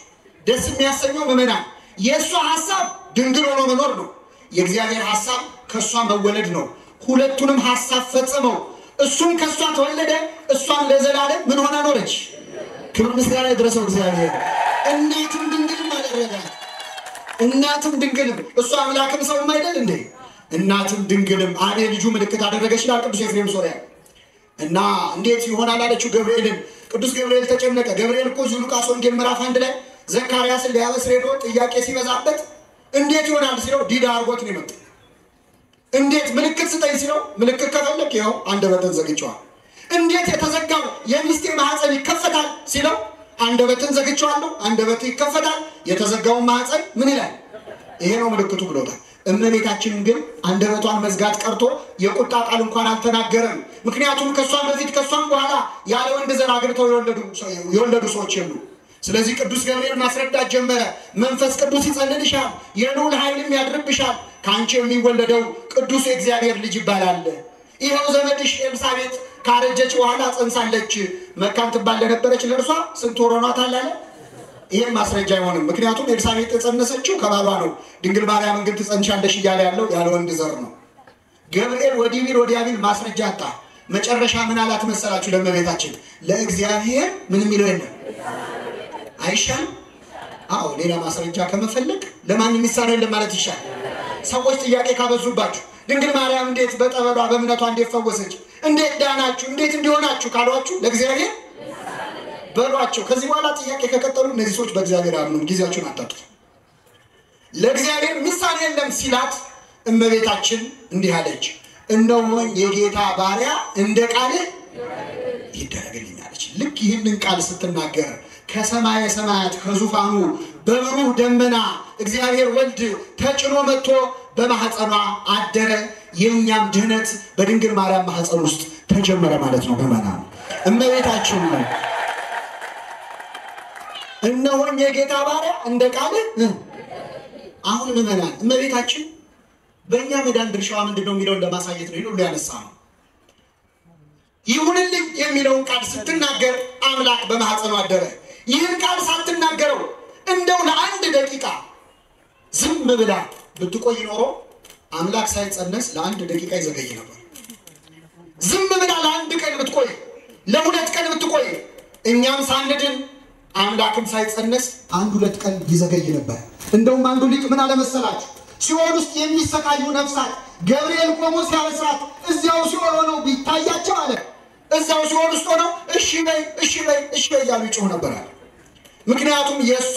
ደስ የሚያሰኘው ምእመናን የእሷ ሐሳብ ድንግል ሆኖ መኖር ነው። የእግዚአብሔር ሐሳብ ከእሷ መወለድ ነው። ሁለቱንም ሐሳብ ፈጽመው እሱም ከእሷ ተወለደ፣ እሷም ለዘላለም ምን ሆና ኖረች? ክብር ምስጋና ይድረሰው እግዚአብሔር። እናትም ድንግልም አደረጋት። እናትም ድንግልም እሷ አምላክም ሰውም አይደል እንዴ? እናትም ድንግልም አብ ልጁ ምልክት አደረገች ይላል ቅዱስ ኤፍሬም ሶርያ። እና እንዴት ይሆናል አለችው ገብርኤልን። ቅዱስ ገብርኤል ተጨነቀ። ገብርኤል እኮ ሉቃስ ወንጌል ምዕራፍ 1 ላይ ዘካርያስን ሊያበስር ሄዶ ጥያቄ ሲበዛበት እንዴት ይሆናል ሲለው ዲዳ አድርጎት ነው የመጣው። እንዴት ምልክት ስጠኝ ሲለው ምልክት ከፈለክ ይኸው አንደበትን ዘግቼዋል። እንዴት የተዘጋው የሚስቴ ማህፀን ይከፈታል ሲለው አንደበትን ዘግቼዋለሁ፣ አንደበት ይከፈታል፣ የተዘጋው ማህፀን ምን ይላል? ይሄ ነው ምልክቱ ብሎታል። እመቤታችንን ግን አንደበቷን መዝጋት ቀርቶ የቁጣ ቃል እንኳን አልተናገረም። ምክንያቱም ከሷም በፊት ከሷም በኋላ ያለ ወንድ ዘር አግብተው የወለዱ ሰዎች የሉ። ስለዚህ ቅዱስ ገብርኤል ማስረዳት ጀመረ። መንፈስ ቅዱስ ይጸልልሻል፣ የልዑል ኃይልም ያድርብሻል፣ ከአንቺ የሚወለደው ቅዱስ የእግዚአብሔር ልጅ ይባላል። ይኸው ዘመድሽ ኤልሳቤጥ ካረጀች በኋላ ጸንሳለች፣ መካን ትባል ለነበረች ለእርሷ ስንት ወር ሆኗታል አለ። ይሄን ማስረጃ አይሆንም። ምክንያቱም ኤልሳቤጥ የጸነሰችው ከባሏ ነው። ድንግል ማርያምን ግን ትጸንሻለሽ እያለ ያለው ያለ ወንድ ዘር ነው። ገብርኤል ወዲህ ቢል ወዲያ ቢል ማስረጃ አጣ። መጨረሻ ምን አላት መሰላችሁ? ለእመቤታችን ለእግዚአብሔር ምን የሚለው የለም አይሻልም? አዎ ሌላ ማስረጃ ከመፈለግ ለማን የሚሳነው የለም ማለት ይሻል። ሰዎች ጥያቄ ካበዙባችሁ ድንግል ማርያም እንዴት በጠበሏ በእምነቷ እንዴት ፈወሰች፣ እንዴት ዳናችሁ፣ እንዴት እንዲሆናችሁ ካሏችሁ ለእግዚአብሔር በሏቸው። ከዚህ በኋላ ጥያቄ ከቀጠሉ እነዚህ ሰዎች በእግዚአብሔር አምኑ፣ ጊዜያችሁን አታጥፉ። ለእግዚአብሔር ምሳሌ የለም ሲላት እመቤታችን እንዲህ አለች፣ እነሆ የጌታ ባሪያ እንደ ቃልህ ይደረግልኝ አለች። ልክ ይህንን ቃል ስትናገር ከሰማየ ሰማያት ከዙፋኑ በብሩህ ደመና እግዚአብሔር ወልድ ተጭኖ መጥቶ በማህፀኗ አደረ። የኛም ድህነት በድንግል ማርያም ማህፀን ውስጥ ተጀመረ ማለት ነው። በመና እመቤታችን ነው እነሆ የጌታ ባሪያ እንደ ቃልህ። አሁን ምእመናን እመቤታችን በእኛ መዳን ድርሻዋ ምንድነው የሚለውን ለማሳየት ነው ሁሉ ያነሳ ነው። ይሁንልኝ የሚለውን ቃል ስትናገር አምላክ በማህፀኗ አደረ። ይህን ቃል ሳትናገረው እንደው ለአንድ ደቂቃ ዝም ብላ ብትቆይ ኖሮ አምላክ ሳይጸነስ ለአንድ ደቂቃ ይዘገይ ነበር። ዝም ብላ ለአንድ ቀን ብትቆይ፣ ለሁለት ቀን ብትቆይ እኛም ሳንድን አምላክም ሳይጸነስ አንድ ሁለት ቀን ይዘገይ ነበር። እንደውም አንዱ ሊቅ ምን አለ መሰላችሁ? ሲኦል ውስጥ የሚሰቃዩ ነፍሳት ገብርኤል ቆሞ ሲያበስራት እዚያው ሲኦል ሆነው ቢታያቸው አለ እዚያው ሲኦል ውስጥ ሆነው እሺ በይ እሺ በይ እሺ በይ እያሉ ይጮህ ነበር አለ። ምክንያቱም የእሷ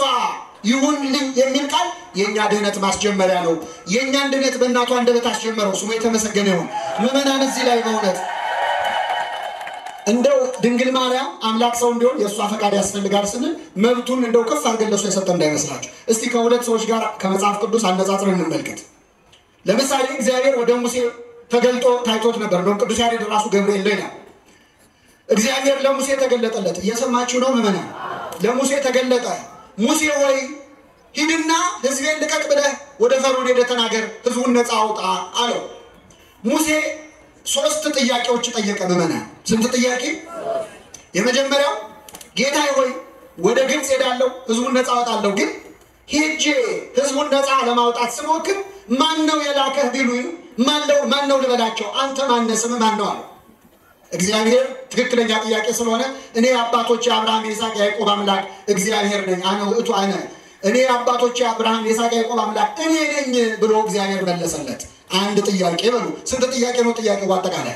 ይሁንልኝ የሚል ቃል የእኛ ድህነት ማስጀመሪያ ነው። የእኛን ድህነት በእናቷ አንደበት አስጀመረው። ስሙ የተመሰገነ ይሁን። ምእመናን እዚህ ላይ በእውነት እንደው ድንግል ማርያም አምላክ ሰው እንዲሆን የእሷ ፈቃድ ያስፈልጋል ስንል መብቱን እንደው ከፍ አድርገን ለእሷ የሰጠ እንዳይመስላችሁ። እስቲ ከሁለት ሰዎች ጋር ከመጽሐፍ ቅዱስ አነጻጽረን እንመልከት። ለምሳሌ እግዚአብሔር ወደ ሙሴ ተገልጦ ታይቶት ነበር። እንደውም ቅዱስ ያሬድ ራሱ ገብርኤል ላይ ነው እግዚአብሔር ለሙሴ ተገለጠለት። እየሰማችሁ ነው ምእመናን? ለሙሴ ተገለጠ። ሙሴ ወይ ሂድና ሕዝቤን ልቀቅ ብለህ ወደ ፈርዖን ሄደህ ተናገር፣ ሕዝቡን ነፃ አውጣ አለው። ሙሴ ሶስት ጥያቄዎች ጠየቀ ምእመናን። ስንት ጥያቄ? የመጀመሪያው ጌታዬ ሆይ ወደ ግብፅ ሄዳለሁ፣ ሕዝቡን ነፃ አወጣለሁ፣ ግን ሄጄ ህዝቡን ነፃ ለማውጣት ስሞክር ማን ነው የላከህ ቢሉኝ ማን ነው ልበላቸው? አንተ ማን ነህ? ስምህ ማን ነው አለ። እግዚአብሔር ትክክለኛ ጥያቄ ስለሆነ እኔ አባቶቼ አብርሃም ይስሐቅ ያዕቆብ አምላክ እግዚአብሔር ነኝ። አነ ውእቱ አነ እኔ አባቶቼ አብርሃም ይስሐቅ ያዕቆብ አምላክ እኔ ነኝ ብሎ እግዚአብሔር መለሰለት። አንድ ጥያቄ በሉ። ስንት ጥያቄ ነው ጥያቄው በአጠቃላይ?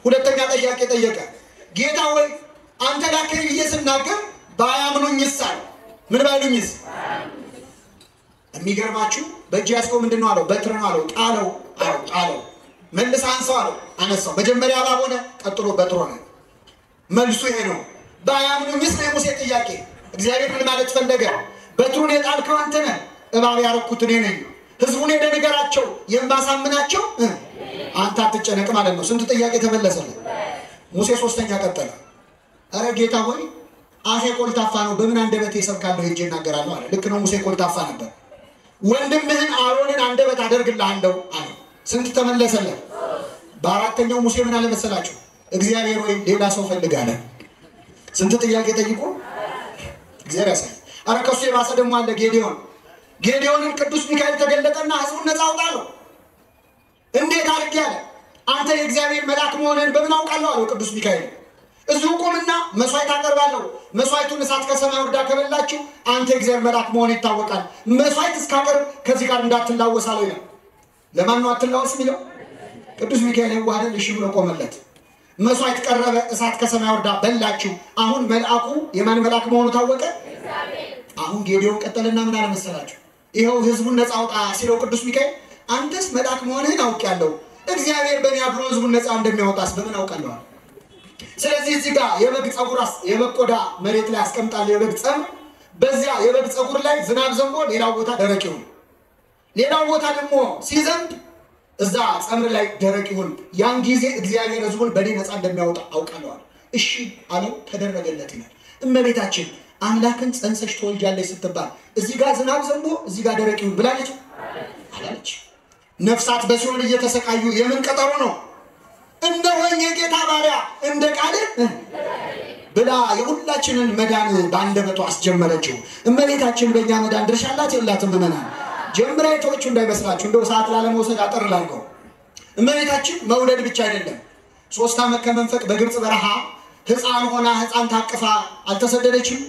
ሁለተኛ ጥያቄ ጠየቀ። ጌታ ወይ አንተ ላከኝ ብዬ ስናገር ባያምኑኝስ አለ። ምን ባይሉኝስ? የሚገርማችሁ በእጅ ያስቀው ምንድነው አለው? በትር ነው አለው። ጣለው መልስ አንሳው አለው። አነሳው። መጀመሪያ እባብ ሆነ፣ ቀጥሎ በትር ሆነ። መልሱ ይሄ ነው። ባያምኑኝስ ነው የሙሴ ጥያቄ። እግዚአብሔር ምን ማለት ፈለገ? በትሩን የጣልከው አንተ ነህ፣ እባብ ያረኩት እኔ ነኝ። ህዝቡን ሄደህ ንገራቸው የማሳምናቸው አንተ አትጨነቅ ማለት ነው። ስንት ጥያቄ ተመለሰለት? ሙሴ ሶስተኛ ቀጠለ። አረ ጌታ ሆይ አፌ ኮልታፋ ነው፣ በምን አንደበቴ እሰብካለሁ ሄጄ እናገራለሁ አለ። ልክ ነው፣ ሙሴ ኮልታፋ ነበር። ወንድምህን አሮንን አንደበት አደርግልሃለሁ አለ። ስንት ተመለሰለት? በአራተኛው ሙሴ ምን አለ መሰላችሁ? እግዚአብሔር ወይ ሌላ ሰው ፈልግ አለ። ስንት ጥያቄ ጠይቆ እግዚአብሔር ያሳይ። አረ ከሱ የባሰ ደግሞ አለ። ጌዲዮንን ቅዱስ ሚካኤል ተገለጠና ህዝቡን ነፃ አውጣለሁ። እንዴት አድርጌ አለ። አንተ የእግዚአብሔር መልአክ መሆንህን በምን አውቃለሁ አለው ቅዱስ ሚካኤል። እዚሁ ቁምና መስዋዕት አቀርባለሁ። መስዋዕቱን እሳት ከሰማይ ወርዳ ከበላችሁ አንተ የእግዚአብሔር መልአክ መሆን ይታወቃል። መስዋዕት እስካቀርብ ከዚህ ጋር እንዳትላወስ አለው ይላል። ለማን ነው አትላወስ የሚለው? ቅዱስ ሚካኤል ይዋሃደ እሺ ብሎ ቆመለት። መስዋዕት ቀረበ፣ እሳት ከሰማይ ወርዳ በላችሁ። አሁን መልአኩ የማን መልአክ መሆኑ ታወቀ? አሁን ጌዲዮን ቀጠለና ምን አለ መሰላችሁ? ይኸው ህዝቡን ነፃ አውጣ ሲለው ቅዱስ ሚካኤል አንተስ መልአክ መሆንህን አውቄያለሁ፣ እግዚአብሔር በእኔ አድሮ ህዝቡን ነፃ እንደሚያወጣስ በምን አውቃለሁ? ስለዚህ እዚህ ጋር የበግ ጸጉራስ የበግ ቆዳ መሬት ላይ አስቀምጣለሁ። የበግ ጸጉር በዚያ የበግ ጸጉር ላይ ዝናብ ዘንቦ ሌላው ቦታ ደረቅ ይሁን፣ ሌላው ቦታ ደግሞ ሲዘንብ እዛ ጸምር ላይ ደረቅ ይሁን። ያን ጊዜ እግዚአብሔር ህዝቡን በእኔ ነፃ እንደሚያወጣ አውቃለሁ። እሺ አለው፣ ተደረገለት ይላል። እመቤታችን አምላክን ጸንሰሽ ትወልጃለሽ ስትባል እዚህ ጋር ዝናብ ዘንቦ እዚህ ጋር ደረቅ ይሁን ብላለች አላለች? ነፍሳት በሲኦል እየተሰቃዩ የምን ቀጠሮ ነው? እንደሆነ የጌታ ባሪያ እንደ ቃል ብላ የሁላችንን መዳን በአንደበቷ አስጀመረችው። እመቤታችን በእኛ መዳን ድርሻ አላት የላትም? ምእመናን ጀምራ የተወቹ እንዳይመስላችሁ፣ እንደው ሰዓት ላለመውሰድ አጠር ላድርገው። እመቤታችን መውለድ ብቻ አይደለም። 3 ዓመት ከመንፈቅ በግብፅ በረሃ ህፃን ሆና ህፃን ታቅፋ አልተሰደደችም?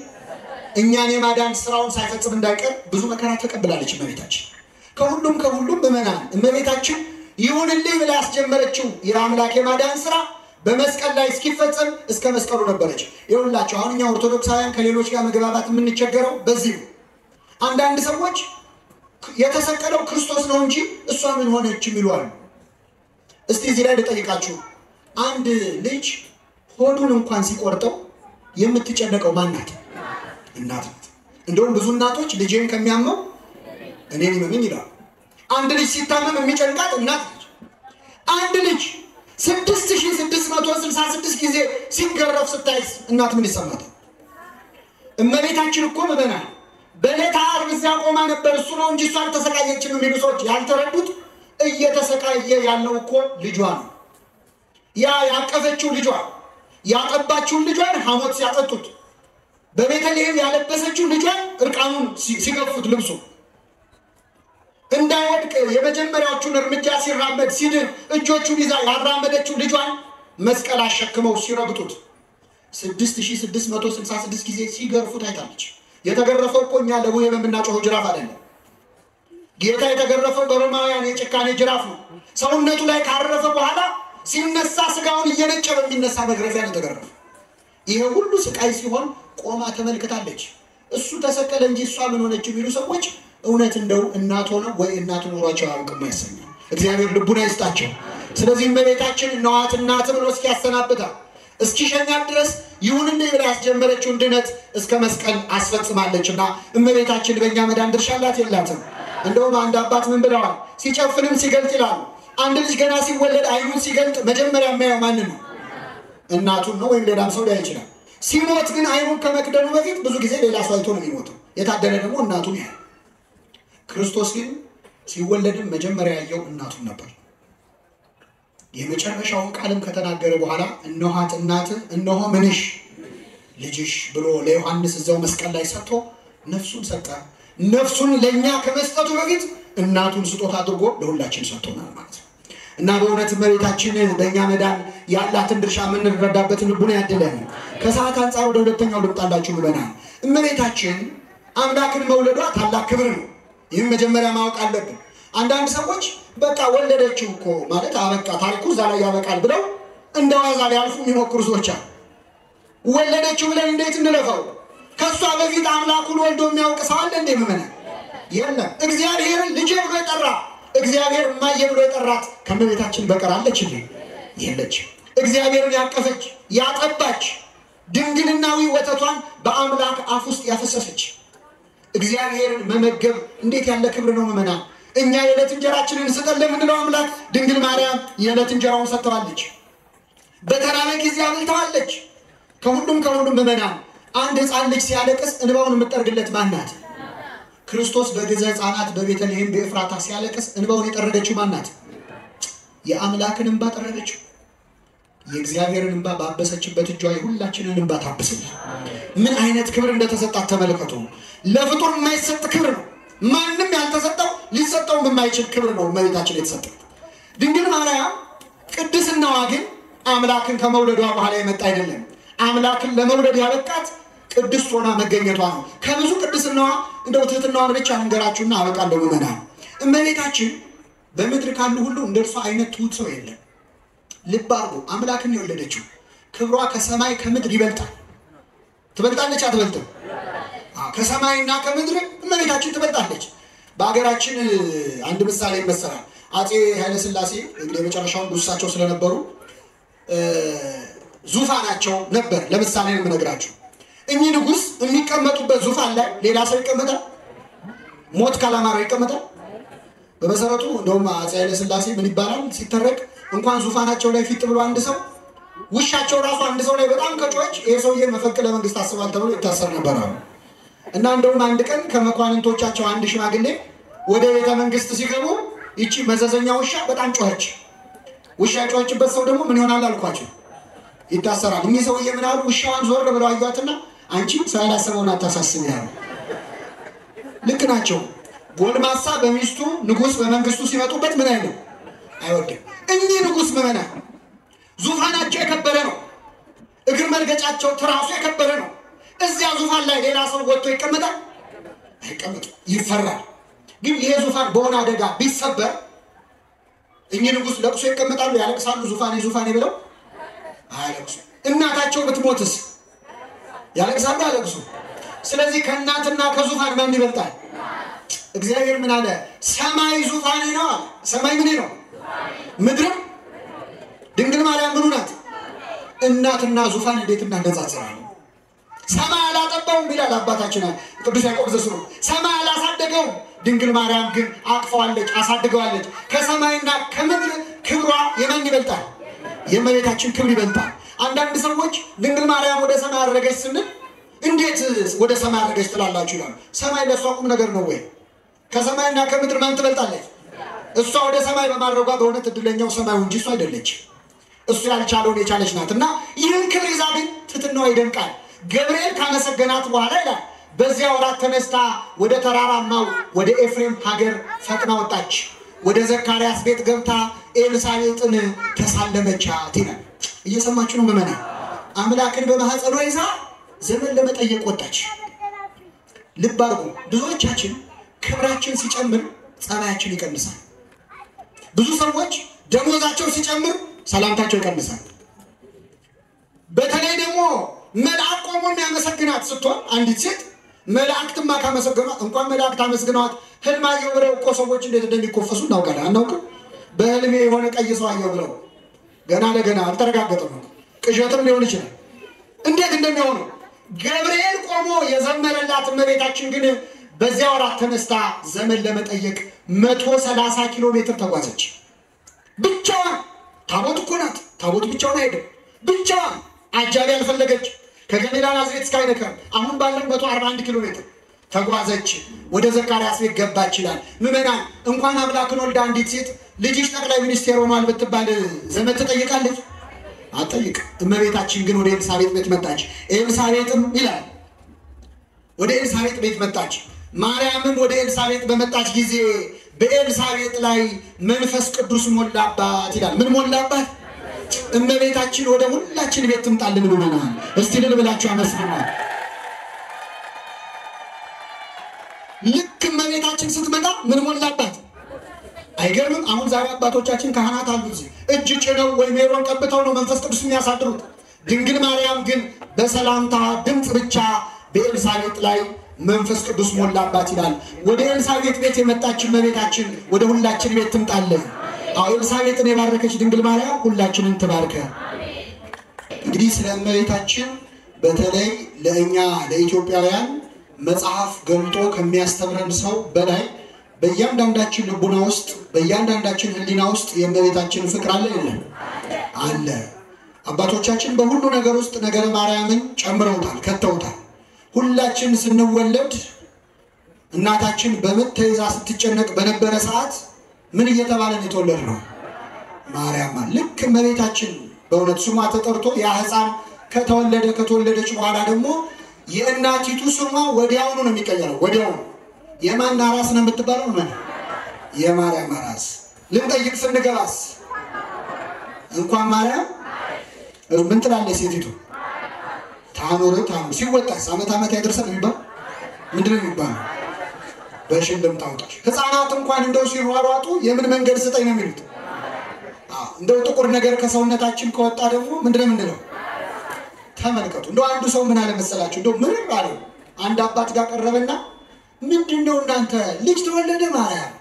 እኛን የማዳን ስራውን ሳይፈጽም እንዳይቀር ብዙ መከራ ተቀብላለች እመቤታችን። ከሁሉም ምእመናን እመቤታችን ይሁንልኝ ብላ ያስጀመረችው የአምላክ የማዳን ስራ በመስቀል ላይ እስኪፈጸም እስከ መስቀሉ ነበረች። ይኸውላችሁ አሁን እኛ ኦርቶዶክሳውያን ከሌሎች ጋር መግባባት የምንቸገረው በዚህ ነው። አንዳንድ ሰዎች የተሰቀለው ክርስቶስ ነው እንጂ እሷ ምን ሆነች ይሏሉ። እስቲ እዚህ ላይ ልጠይቃችሁ፣ አንድ ልጅ ሆዱን እንኳን ሲቆርጠው የምትጨነቀው ማን ናት? እናት ናት። እንደውም ብዙ እናቶች ልጄን ከሚያመው እኔን ይመመኝ ይላሉ። አንድ ልጅ ሲታመም የሚጨንቃት እናት ነች። አንድ ልጅ 6666 ጊዜ ሲገረፍ ስታይስ እናት ምን ይሰማታል? እመቤታችን እኮ ምእመናን በዕለተ ዓርብ እዚያ ቆማ ነበር። እሱ ነው እንጂ እሷ አልተሰቃየችም የሚሉ ሰዎች ያልተረዱት እየተሰቃየ ያለው እኮ ልጇ ነው። ያ ያቀፈችው ልጇ ያጠባችውን ልጇን ሐሞት ሲያጠጡት፣ በቤተልሔም ያለበሰችው ልጇን እርቃኑን ሲገፉት ልብሱ እንዳይወድቅ የመጀመሪያዎቹን እርምጃ ሲራመድ ሲድን እጆቹን ይዛ ያራመደችው ልጇን መስቀል አሸክመው ሲረግጡት 6666 ጊዜ ሲገርፉት አይታለች። የተገረፈው እኮ እኛ ለቡሄ በምናጮኸው ጅራፍ አይደለም። ጌታ የተገረፈው በሮማውያን የጭካኔ ጅራፍ ነው። ሰውነቱ ላይ ካረፈ በኋላ ሲነሳ ስጋውን እየነጨ በሚነሳ መግረፊያ ነው የተገረፈው። ይሄ ሁሉ ስቃይ ሲሆን ቆማ ተመልክታለች። እሱ ተሰቀለ እንጂ እሷ ምን ሆነች የሚሉ ሰዎች እውነት እንደው እናት ሆነ ወይ እናት ኖሯቸው አያውቅም ያሰኛል። እግዚአብሔር ልቡና ይስጣቸው። ስለዚህ እመቤታችን ነዋት እናት ብሎ እስኪያሰናብታል እስኪሸኛት ድረስ ይሁንልኝ ብላ ያስጀመረችውን ድነት እስከ መስቀል አስፈጽማለችና እመቤታችን በእኛ መዳን ድርሻ አላት የላትም? እንደውም አንድ አባት ምን ብለዋል? ሲጨፍንም ሲገልጥ ይላሉ። አንድ ልጅ ገና ሲወለድ አይኑን ሲገልጥ መጀመሪያ የሚያየው ማንን ነው? እናቱን ነው፣ ወይም ሌላም ሰው ሊያይ ይችላል። ሲሞት ግን አይኑን ከመክደኑ በፊት ብዙ ጊዜ ሌላ ሰው አይቶ ነው የሚሞተው። የታደለ ደግሞ እናቱን ያያል። ክርስቶስ ግን ሲወለድም መጀመሪያ ያየው እናቱን ነበር። የመጨረሻውን ቃልም ከተናገረ በኋላ እነኋት እናትህ እነሆ ምንሽ ልጅሽ ብሎ ለዮሐንስ እዛው መስቀል ላይ ሰጥቶ ነፍሱን ሰጠ። ነፍሱን ለኛ ከመስጠቱ በፊት እናቱን ስጦታ አድርጎ ለሁላችን ሰጥቶናል ማለት ነው። እና በእውነት እመቤታችን በእኛ መዳን ያላትን ድርሻ የምንረዳበት ልቡና ያድለን። ከሰዓት አንፃር ወደ ሁለተኛው ልምጣላችሁ ብለናል። እመቤታችን አምላክን መውለዷ ታላቅ ክብር ነው። ይህም መጀመሪያ ማወቅ አለብን። አንዳንድ ሰዎች በቃ ወለደችው እኮ ማለት አበቃ ታሪኩ እዛ ላይ ያበቃል ብለው እንደ ዋዛ ሊያልፉ የሚሞክሩ ሰዎች አሉ። ወለደችው ብለን እንዴት እንለፈው? ከሷ በፊት አምላኩን ወልዶ የሚያውቅ ሰው አለ እንዴ? ምመና የለም። እግዚአብሔርን ልጄ ብሎ የጠራ እግዚአብሔር እማዬ ብሎ የጠራት ከእመቤታችን በቀር አለች እንዴ? የለች። እግዚአብሔርን ያቀፈች ያጠባች ድንግልናዊ ወተቷን በአምላክ አፍ ውስጥ ያፈሰሰች እግዚአብሔርን መመገብ እንዴት ያለ ክብር ነው ምመና። እኛ የዕለት እንጀራችንን ስጠን ለምንለው አምላክ ድንግል ማርያም የዕለት እንጀራውን ሰጥተዋለች። በተራበ ጊዜ አብልተዋለች። ከሁሉም ምመና አንድ ሕፃን ልጅ ሲያለቅስ እንባውን የምትጠርግለት ማን ናት? ክርስቶስ በግዘ ሕፃናት በቤተልሔም በኤፍራታ ሲያለቅስ እንባውን የጠረገችው ማን ናት? የአምላክን እንባ ጠረገችው። የእግዚአብሔርን እንባ ባበሰችበት እጇ የሁላችንን እንባ ታብስልን። ምን አይነት ክብር እንደተሰጣት ተመልከቱ። ለፍጡር የማይሰጥ ክብር ነው። ማንም ያልተሰጠው ሊሰጠው የማይችል ክብር ነው እመቤታችን የተሰጠው። ድንግል ማርያም ቅድስናዋ ግን አምላክን ከመውለዷ በኋላ የመጣ አይደለም። አምላክን ለመውለድ ያበቃት ቅድስት ሆና መገኘቷ ነው። ከብዙ ቅድስናዋ እንደው ትህትናዋን ብቻ እንገራችሁና አበቃለሁ ምመናን። እመቤታችን በምድር ካሉ ሁሉ እንደርሷ አይነት ትሁት ሰው የለም። ልብ አድርጉ። አምላክን የወለደችው ክብሯ ከሰማይ ከምድር ይበልጣል። ትበልጣለች አትበልጥም? ከሰማይና ከምድር እመቤታችን ትበልጣለች። በአገራችን አንድ ምሳሌ ይመሰላል። አፄ ኃይለ ሥላሴ እንግዲህ የመጨረሻውን ንጉሳቸው ስለነበሩ ዙፋናቸው ነበር። ለምሳሌ ነው የምነግራችሁ። እኚህ ንጉስ የሚቀመጡበት ዙፋን ላይ ሌላ ሰው ይቀመጣል? ሞት ካላማረው ይቀመጣል? በመሰረቱ እንደውም አፄ ኃይለ ሥላሴ ምን ይባላል ሲተረክ እንኳን ዙፋናቸው ላይ ፊት ብሎ አንድ ሰው ውሻቸው ራሱ አንድ ሰው ላይ በጣም ከጮች ይሄ ሰውዬ መፈንቅለ መንግስት አስባል ተብሎ ይታሰር ነበር። እና እንደውም አንድ ቀን ከመኳንንቶቻቸው አንድ ሽማግሌ ወደ ቤተ መንግስት ሲገቡ ይቺ መዘዘኛ ውሻ በጣም ጮኸች። ውሻ ጮኸችበት ሰው ደግሞ ምን ይሆናል አልኳቸው? ይታሰራል። እኚህ ሰውዬ ምን አሉ? ውሻዋን ዞር ብለው አዩአትና አንቺ ሰው ያላሰበውን አታሳስቢ ያሉ። ልክ ናቸው። ጎልማሳ በሚስቱ ንጉስ በመንግስቱ ሲመጡበት ምን አይልም? አይወድም። እኚህ ንጉስ ምመና ዙፋናቸው የከበረ ነው። እግር መልገጫቸው ትራሱ የከበረ ነው። እዚያ ዙፋን ላይ ሌላ ሰው ወጥቶ ይቀመጣል? አይቀመጥም። ይፈራል። ግን ይሄ ዙፋን በሆነ አደጋ ቢሰበር እኚህ ንጉስ ለቅሶ ይቀመጣሉ? ያለቅሳሉ? ዙፋኔ ብለው አያለቅሱ። እናታቸው ብትሞትስ ያለቅሳሉ? አያለቅሱ። ስለዚህ ከእናትና ከዙፋን ማን ይበልጣል? እግዚአብሔር ምን አለ? ሰማይ ዙፋኔ ነው አለ። ሰማይ ምን ነው? ምድርም ድንግል ማርያም ምኑ ናት? እናትና ዙፋን እንዴት እናነጻጽራለን? ሰማይ አላጠባውም ይላል አባታችን ቅዱስ ያዕቆብ ዘስሩግ። ሰማይ አላሳደገውም፣ ድንግል ማርያም ግን አቅፈዋለች፣ አሳድገዋለች። ከሰማይና ከምድር ክብሯ የማን ይበልጣል? የእመቤታችን ክብር ይበልጣል። አንዳንድ ሰዎች ድንግል ማርያም ወደ ሰማይ አረገች ስንል እንዴት ወደ ሰማይ አረገች ትላላችሁ ይላሉ። ሰማይ ለሷ ቁም ነገር ነው ወይ? ከሰማይና ከምድር ማን ትበልጣለች? እሷ ወደ ሰማይ በማድረጓ በእውነት እድለኛው ሰማዩ እንጂ እሷ አይደለች። እሱ ያልቻለውን የቻለች ናት። እና ይህን ክብር ይዛ ግን ትሕትናዋ ይደንቃል። ገብርኤል ካመሰገናት በኋላ ይላል በዚያ ወራት ተነስታ ወደ ተራራማው ወደ ኤፍሬም ሀገር ፈጥና ወጣች። ወደ ዘካርያስ ቤት ገብታ ኤልሳቤጥን ተሳለመቻት ይላል። እየሰማችሁ ነው ምመና? አምላክን በማህፀኗ ይዛ ዘመን ለመጠየቅ ወጣች። ልብ አድርጉ። ብዙዎቻችን ክብራችን ሲጨምር ጸባያችን ይቀንሳል። ብዙ ሰዎች ደሞዛቸው ሲጨምር ሰላምታቸው ይቀንሳል። በተለይ ደግሞ መልአክ ቆሞ የሚያመሰግናት ስትሆን አንዲት ሴት መላእክትማ ካመሰገኗት እንኳን መላእክት አመስግነዋት ህልም አየሁ ብለው እኮ ሰዎች እንዴት እንደሚኮፈሱ እናውቃለን። አናውቅም? በህልሜ የሆነ ቀይ ሰው አየሁ ብለው ገና ለገና አልተረጋገጠም። ቅዠትም ሊሆን ይችላል። እንዴት እንደሚሆኑ ገብርኤል ቆሞ የዘመረላት እመቤታችን ግን በዚያ ወራት ተነስታ ዘመን ለመጠየቅ 130 ኪሎ ሜትር ተጓዘች። ብቻዋን። ታቦት እኮ ናት። ታቦት ብቻውን አይደለም። ብቻዋን አጃቢ አልፈለገች። ከገሊላ ናዝሬት እስከ አይነ ከርም አሁን ባለው 141 ኪሎ ሜትር ተጓዘች። ወደ ዘካርያስ ቤት ገባች ይላል። ምዕመናን እንኳን አምላክን ወልዳ አንዲት ሴት ልጅሽ ጠቅላይ ሚኒስቴር ሆኗል ብትባል ዘመድ ትጠይቃለች? አትጠይቅ። እመቤታችን ግን ወደ ኤልሳቤጥ ቤት መጣች። ኤልሳቤጥም ይላል ወደ ኤልሳቤጥ ቤት መጣች። ማርያምም ወደ ኤልሳቤጥ በመጣች ጊዜ በኤልሳቤጥ ላይ መንፈስ ቅዱስ ሞላባት ይላል። ምን ሞላባት? እመቤታችን ወደ ሁላችን ቤት ትምጣልን ብለናል። እስቲ ልል ብላችሁ አመስግኑ። ልክ እመቤታችን ስትመጣ ምን ሞላባት? አይገርምም? አሁን ዛሬ አባቶቻችን ካህናት አሉ እጅ ጭነው ወይ ሜሮን ቀብተው ነው መንፈስ ቅዱስ የሚያሳድሩት። ድንግል ማርያም ግን በሰላምታ ድምፅ ብቻ በኤልሳቤጥ ላይ መንፈስ ቅዱስ ሞላባት ይላል። ወደ ኤልሳቤጥ ቤት የመጣች እመቤታችን ወደ ሁላችን ቤት ትምጣልን። አዎ ኤልሳቤጥን የባረከች ድንግል ማርያም ሁላችንን ትባርከ። እንግዲህ ስለ እመቤታችን በተለይ ለእኛ ለኢትዮጵያውያን መጽሐፍ ገልጦ ከሚያስተምረን ሰው በላይ በእያንዳንዳችን ልቡና ውስጥ በእያንዳንዳችን ሕሊና ውስጥ የእመቤታችን ፍቅር አለ የለም? አለ። አባቶቻችን በሁሉ ነገር ውስጥ ነገረ ማርያምን ጨምረውታል፣ ከተውታል። ሁላችን ስንወለድ እናታችን በምጥ ተይዛ ስትጨነቅ በነበረ ሰዓት ምን እየተባለን የተወለድነው? ማርያም። ልክ እመቤታችን በእውነት ስሟ ተጠርቶ ያ ሕፃን ከተወለደች በኋላ ደግሞ የእናቲቱ ስሟ ወዲያውኑ ነው የሚቀየረው። ወዲያውኑ የማን አራስ ነው የምትባለው? ምን? የማርያም አራስ። ልንጠይቅ ስንገባስ እንኳን ማርያም ምን ትላለች ሴቲቱ? ታኖር ታኖር። ሲወጣስ ዓመት ያደርሳል የሚባል ምንድነው የሚባለው? በሽልም ታውጣሽ። ሕፃናት እንኳን እንደው ሲሯሯጡ የምን መንገድ ስጠኝ ነው የሚሉት። እንደው ጥቁር ነገር ከሰውነታችን ከወጣ ደግሞ ምንድነው የምንለው? ተመልከቱ። እንደው አንዱ ሰው ምን አለ መሰላችሁ? እንደው ምን አለ አንድ አባት ጋር ቀረበና ምንድነው እናንተ ልጅ ተወለደ ማርያም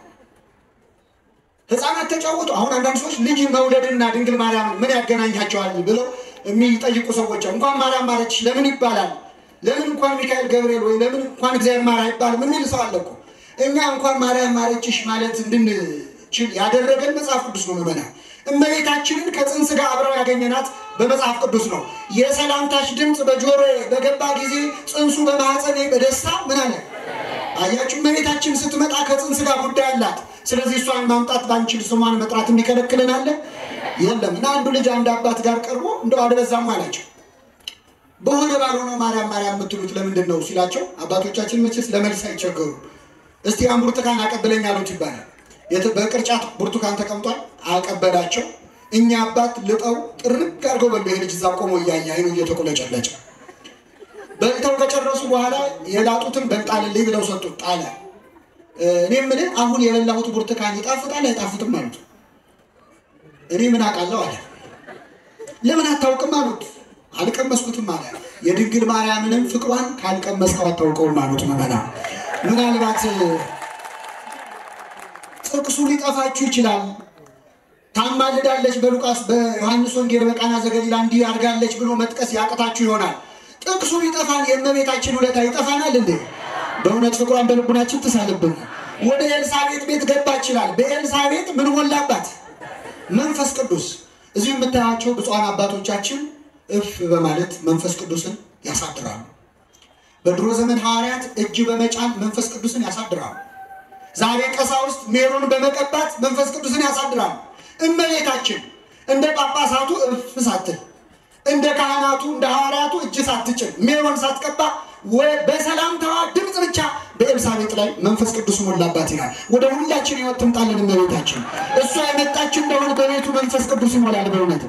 ሕፃናት ተጫወቱ። አሁን አንዳንድ ሰዎች ልጅ መውለድና ድንግል ማርያም ምን ያገናኛቸዋል ብለው የሚጠይቁ ሰዎች እንኳን ማርያም ማረችሽ ለምን ይባላል? ለምን እንኳን ሚካኤል ገብርኤል ወይ ለምን እንኳን እግዚአብሔር ማርያም ይባላል? ምን ይል ሰው አለ እኮ። እኛ እንኳን ማርያም ማረችሽ ማለት እንድንችል ያደረገን መጽሐፍ ቅዱስ ነው። መመና እመቤታችንን ከጽንስ ጋር አብረው ያገኘናት በመጽሐፍ ቅዱስ ነው። የሰላምታሽ ድምፅ በጆሮዬ በገባ ጊዜ ጽንሱ በማህፀኔ በደስታ ምን አለ? አያችሁ፣ እመቤታችን ስትመጣ ከጽንስ ጋር ጉዳይ አላት። ስለዚህ እሷን ማምጣት ባንችል ስሟን መጥራት የሚከለክለን አለ? የለም። እና አንዱ ልጅ አንድ አባት ጋር ቀርቦ እንደው አልበዛም አላቸው። በሆነ ባልሆነው ማርያም ማርያም የምትሉት ለምንድን ነው ሲላቸው፣ አባቶቻችን መቼስ ለመልስ አይቸገሩ። እስቲ ያን ብርቱካን አቀብለኝ አሉት ይባላል። በቅርጫት ብርቱካን ተቀምጧል፣ አቀበላቸው። እኛ አባት ልጠው ጥርቅ አድርገው በሉ። ይሄ ልጅ እዛ ቆሞ እያየ አይኑ እየተቆለጨለጨ በልተው ከጨረሱ በኋላ የላጡትን በልጣልልኝ ብለው ሰጡት፣ ጣለ። እኔ የምልህ አሁን የበላሁት ብርቱካን ይጣፍጣል አይጣፍጥም አሉት። እኔ ምን አውቃለሁ አለ። ለምን አታውቅም አሉት። አልቀመስኩትም አለ። የድንግል ማርያምንም ፍቅሯን ካልቀመስከው አታውቀውም አሉት። መመና ምናልባት ጥቅሱ ሊጠፋችሁ ይችላል። ታማልዳለች በሉቃስ በዮሐንስ ወንጌል በቃና ዘገሊላ እንዲህ አድርጋለች ብሎ መጥቀስ ያቅታችሁ ይሆናል። ጥቅሱ ሊጠፋን የእመቤታችን ውለታ ይጠፋናል እንዴ? በእውነት ፍቅሯን በልቡናችን ትሳልብን። ወደ ኤልሳቤጥ ቤት ገባች ይችላል። በኤልሳቤጥ ምን ሞላባት? መንፈስ ቅዱስ። እዚህ የምታያቸው ብፁዓን አባቶቻችን እፍ በማለት መንፈስ ቅዱስን ያሳድራሉ። በድሮ ዘመን ሐዋርያት እጅ በመጫን መንፈስ ቅዱስን ያሳድራሉ። ዛሬ ቀሳውስት ሜሮን በመቀባት መንፈስ ቅዱስን ያሳድራሉ። እመቤታችን እንደ ጳጳሳቱ እፍ ሳትል እንደ ካህናቱ እንደ ሐዋርያቱ እጅ ሳትጭን ሜሮን ሳትቀባ በሰላምታዋ ድምፅ ብቻ በኤልሳቤጥ ላይ መንፈስ ቅዱስ ሞላባት ይላል። ወደ ሁላችን ሕይወት ትምጣልን እመቤታችን። እሷ የመጣች እንደሆነ በቤቱ መንፈስ ቅዱስ ይሞላል። በእውነት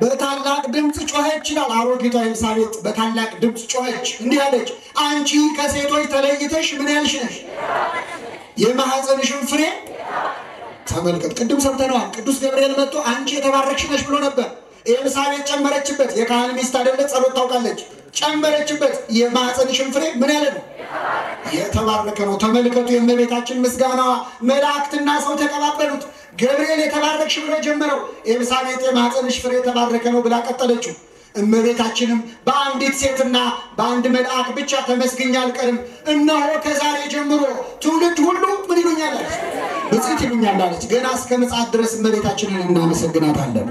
በታላቅ ድምፅ ጮኸች ይላል። አሮጊቷ ኤልሳቤጥ በታላቅ ድምፅ ጮኸች፣ እንዲህ አለች፣ አንቺ ከሴቶች ተለይተሽ ምን ያልሽ ነሽ? የማኅፀንሽን ፍሬ ተመልከት። ቅድም ሰምተነዋል። ቅዱስ ገብርኤል መጥቶ አንቺ የተባረክሽ ነሽ ብሎ ነበር። ኤልሳቤጥ ጨመረችበት። የካህን ሚስት አይደለ? ጸሎት ታውቃለች። ጨመረችበት። የማኅፀንሽን ፍሬ ምን ያለ ነው? የተባረከ ነው። ተመልከቱ የእመቤታችን ምስጋናዋ። መላእክትና ሰው ተቀባበሉት። ገብርኤል የተባረክሽ ብሎ ጀመረው። ኤልሳቤጥ የማኅፀንሽ ፍሬ የተባረከ ነው ብላ ቀጠለችው። እመቤታችንም በአንዲት ሴትና በአንድ መልአክ ብቻ ተመስግኜ አልቀርም፣ እነሆ ከዛሬ ጀምሮ ትውልድ ሁሉ ምን ይሉኛል? ብፅዕት ይሉኛል አለች። ገና እስከ ምጽአት ድረስ እመቤታችንን እናመሰግናታለን።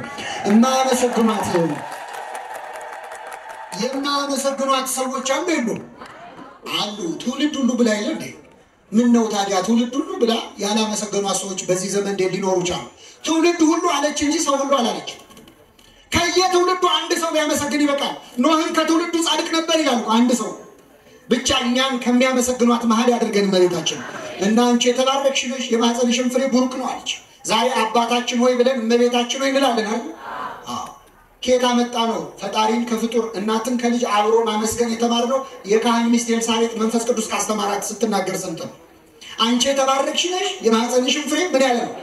የማመሰግኗት ሰዎች አሉ የሉም? አሉ። ትውልድ ሁሉ ብላ ይለ እንዴ? ምን ነው ታዲያ ትውልድ ሁሉ ብላ ያላመሰገኗት ሰዎች በዚህ ዘመን እንዴት ሊኖሩ ቻሉ? ትውልድ ሁሉ አለች እንጂ ሰው ሁሉ አላለች። ከየትውልዱ አንድ ሰው ቢያመሰግን ይበቃል። ኖህን ከትውልዱ ጻድቅ ነበር ይላል አንድ ሰው። ብቻ እኛን ከሚያመሰግኗት መሃል ያድርገን እመቤታችን። እና አንቺ የተባረክሽ ነሽ የማኅፀንሽም ፍሬ ቡሩክ ነው አለች። ዛሬ አባታችን ሆይ ብለን እመቤታችን ሆይ እንላለን አይደል? ከየት አመጣ ነው? ፈጣሪን ከፍጡር እናትን ከልጅ አብሮ ማመስገን የተማርነው የካህን ሚስት ኤልሳቤጥ መንፈስ ቅዱስ ካስተማራት ስትናገር ሰምተን አንቺ የተባረክሽ ነሽ የማኅፀንሽም ፍሬ ምን ያለ ነው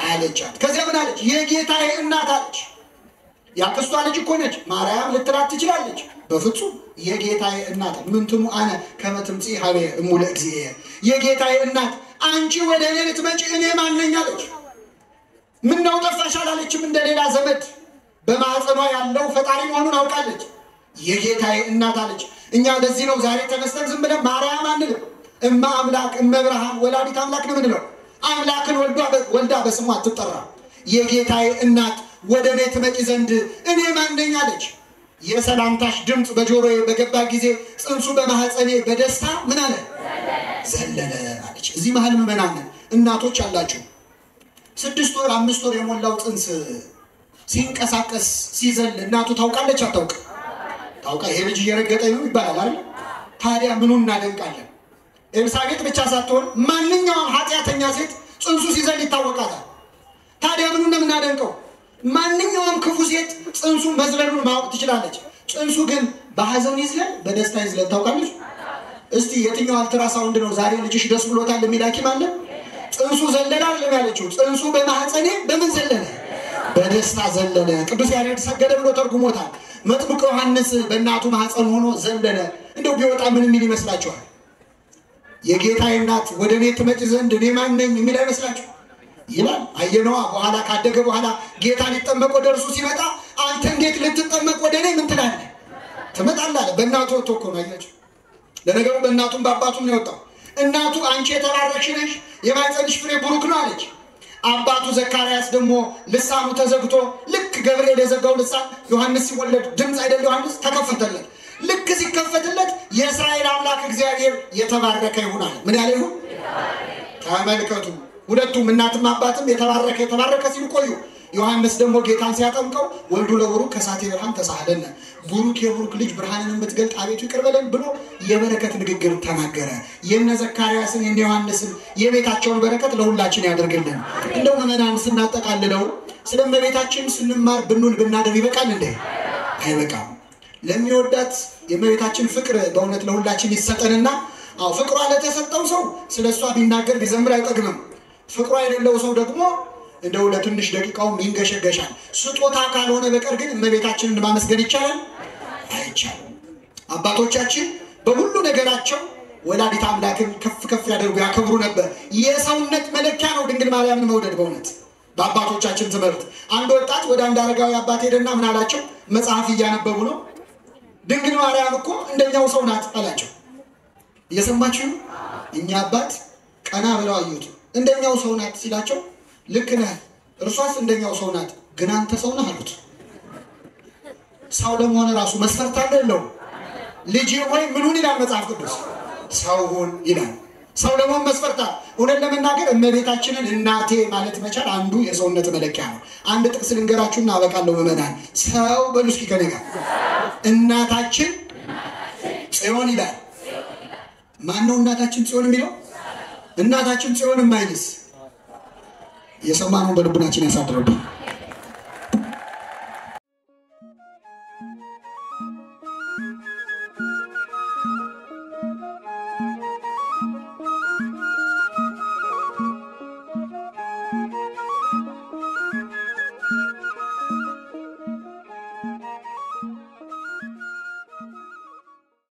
አለቻት። ከዚያ ምን አለች? የጌታዬ እናት አለች። ያክስቷ ልጅ እኮ ነች። ማርያም ልትላት ትችላለች። በፍጹም የጌታዬ እናት ምንትሙ አነ ከመ ትምጽእ ሀቤ እሙ ለእግዚእየ የጌታዬ እናት አንቺ ወደ እኔ ልትመጪ እኔ ማን ነኝ አለች። ምነው ጠፋሽ አላለችም። እንደሌላ ዘመድ በማኅፀኗ ያለው ፈጣሪ መሆኑን አውቃለች። የጌታዬ እናት አለች። እኛ ለዚህ ነው ዛሬ ተነስተን ዝም ብለን ማርያም አንልም። እማ አምላክ እመ ብርሃን ወላዲት አምላክ ነው የምንለው። አምላክን ወልዳ በስሟ አትጠራም። የጌታዬ እናት ወደ እኔ ትመጪ ዘንድ እኔ ማን ነኝ አለች። የሰላምታሽ ድምፅ በጆሮዬ በገባ ጊዜ ጽንሱ በማኅፀኔ በደስታ ምን አለ ዘለለ አለች። እዚህ መሃል ምዕመናን እናቶች አላችሁ። 6 ወር 5 ወር የሞላው ጽንስ ሲንቀሳቀስ ሲዘል እናቱ ታውቃለች አታውቅ? ታውቃ። ይሄ ልጅ እየረገጠ ነው ይባላል አይደል? ታዲያ ምኑን እናደንቃለን? ኤልሳቤጥ ብቻ ሳትሆን ማንኛውም ኃጢአተኛ ሴት ጽንሱ ሲዘል ይታወቃታል። ታዲያ ምኑን ነው የምናደንቀው? ማንኛውም ክፉ ሴት ጽንሱ መዝለሉን ማወቅ ትችላለች። ጽንሱ ግን በሐዘን ይዝለል በደስታ ይዝለል ታውቃለች? እስቲ የትኛው አልትራሳውንድ ነው ዛሬ ልጅሽ ደስ ብሎታል የሚል ሐኪም አለ? ጽንሱ ዘለለ አይደለም ያለችው። ጽንሱ በማኅፀኔ በምን ዘለለ? በደስታ ዘለለ። ቅዱስ ያሬድ ሰገደ ብሎ ተርጉሞታል። መጥምቁ ዮሐንስ በእናቱ ማኅፀን ሆኖ ዘለለ። እንደው ቢወጣ ምን የሚል ይመስላችኋል? የጌታዬ እናት ወደ እኔ ትመጪ ዘንድ እኔ ማን ነኝ የሚል አይመስላችሁ? ይላል። አየነዋ። በኋላ ካደገ በኋላ ጌታ ሊጠመቅ ወደ እርሱ ሲመጣ አንተ እንዴት ልትጠመቅ ወደ እኔ ምን ትላለህ? ትመጣለህ። በእናቱ ወጥቶ እኮ ነው። አያችሁ። ለነገሩ በእናቱም በአባቱም ነው የወጣው። እናቱ አንቺ የተባረክሽ ነሽ የማኅፀንሽ ፍሬ ቡሩክ ነው አለች። አባቱ ዘካርያስ ደግሞ ልሳኑ ተዘግቶ ልክ ገብርኤል የዘጋው ልሳን ዮሐንስ ሲወለድ ድምፅ አይደል ዮሐንስ ተከፈተለት። ልክ ሲከፈትለት የእስራኤል አምላክ እግዚአብሔር የተባረከ ይሁናል። ምን ያለ ይሁን? ተመልከቱ። ሁለቱም እናትም አባትም የተባረከ ሲሉ ቆዩ። ዮሐንስ ደግሞ ጌታን ሲያጠምቀው ወልዱ ለቡሩክ ከሳቴ ብርሃን ተሳሃለነ ቡሩክ የቡሩክ ልጅ ብርሃንን የምትገልጥ አቤቱ ይቅር በለን ብሎ የበረከት ንግግር ተናገረ። የነ ዘካርያስን የነ ዮሐንስን የቤታቸውን በረከት ለሁላችን ያደርግልን። እንደው ምዕመናን ስናጠቃልለው ስለ እመቤታችን ስንማር ብንውል ብናደር ይበቃል እንዴ? አይበቃም። ለሚወዳት የእመቤታችን ፍቅር በእውነት ለሁላችን ይሰጠንና ፍቅሯ ለተሰጠው ሰው ስለሷ ቢናገር ቢዘምር አይጠግምም። ፍቅሯ የሌለው ሰው ደግሞ እንደው ለትንሽ ደቂቃው ይንገሸገሻል። ስጦታ ካልሆነ በቀር ግን እመቤታችንን ማመስገን ይቻላል? አይቻልም። አባቶቻችን በሁሉ ነገራቸው ወላዲት አምላክን ከፍ ከፍ ያደርጉ ያከብሩ ነበር። የሰውነት መለኪያ ነው ድንግል ማርያምን መውደድ። በእውነት በአባቶቻችን ትምህርት አንድ ወጣት ወደ አንድ አረጋዊ አባት ሄደና ምን አላቸው? መጽሐፍ እያነበቡ ነው። ድንግል ማርያም እኮ እንደኛው ሰው ናት አላቸው። እየሰማችሁ? እኛ አባት ቀና ብለው አዩት። እንደኛው ሰው ናት ሲላቸው ልክ ነህ፣ እርሷስ እንደኛው ሰው ናት፣ ግን አንተ ሰው ነህ አሉት። ሰው ለመሆን ራሱ መስፈርት አለ የለውም? ልጅ ሆይ ምኑን ይላል መጽሐፍ ቅዱስ? ሰው ሁን ይላል። ሰው ለመሆን መስፈርት አለ። እውነት ለመናገር እመቤታችንን እናቴ ማለት መቻል አንዱ የሰውነት መለኪያ ነው። አንድ ጥቅስ ልንገራችሁና አበቃለሁ። ምዕመናን ሰው በሉ እስኪ ከኔ ጋር እናታችን ጽዮን ይላል። ማን ነው እናታችን ጽዮን የሚለው? እናታችን ጽዮን የማይልስ የሰማነውን በልቡናችን ያሳድርብን።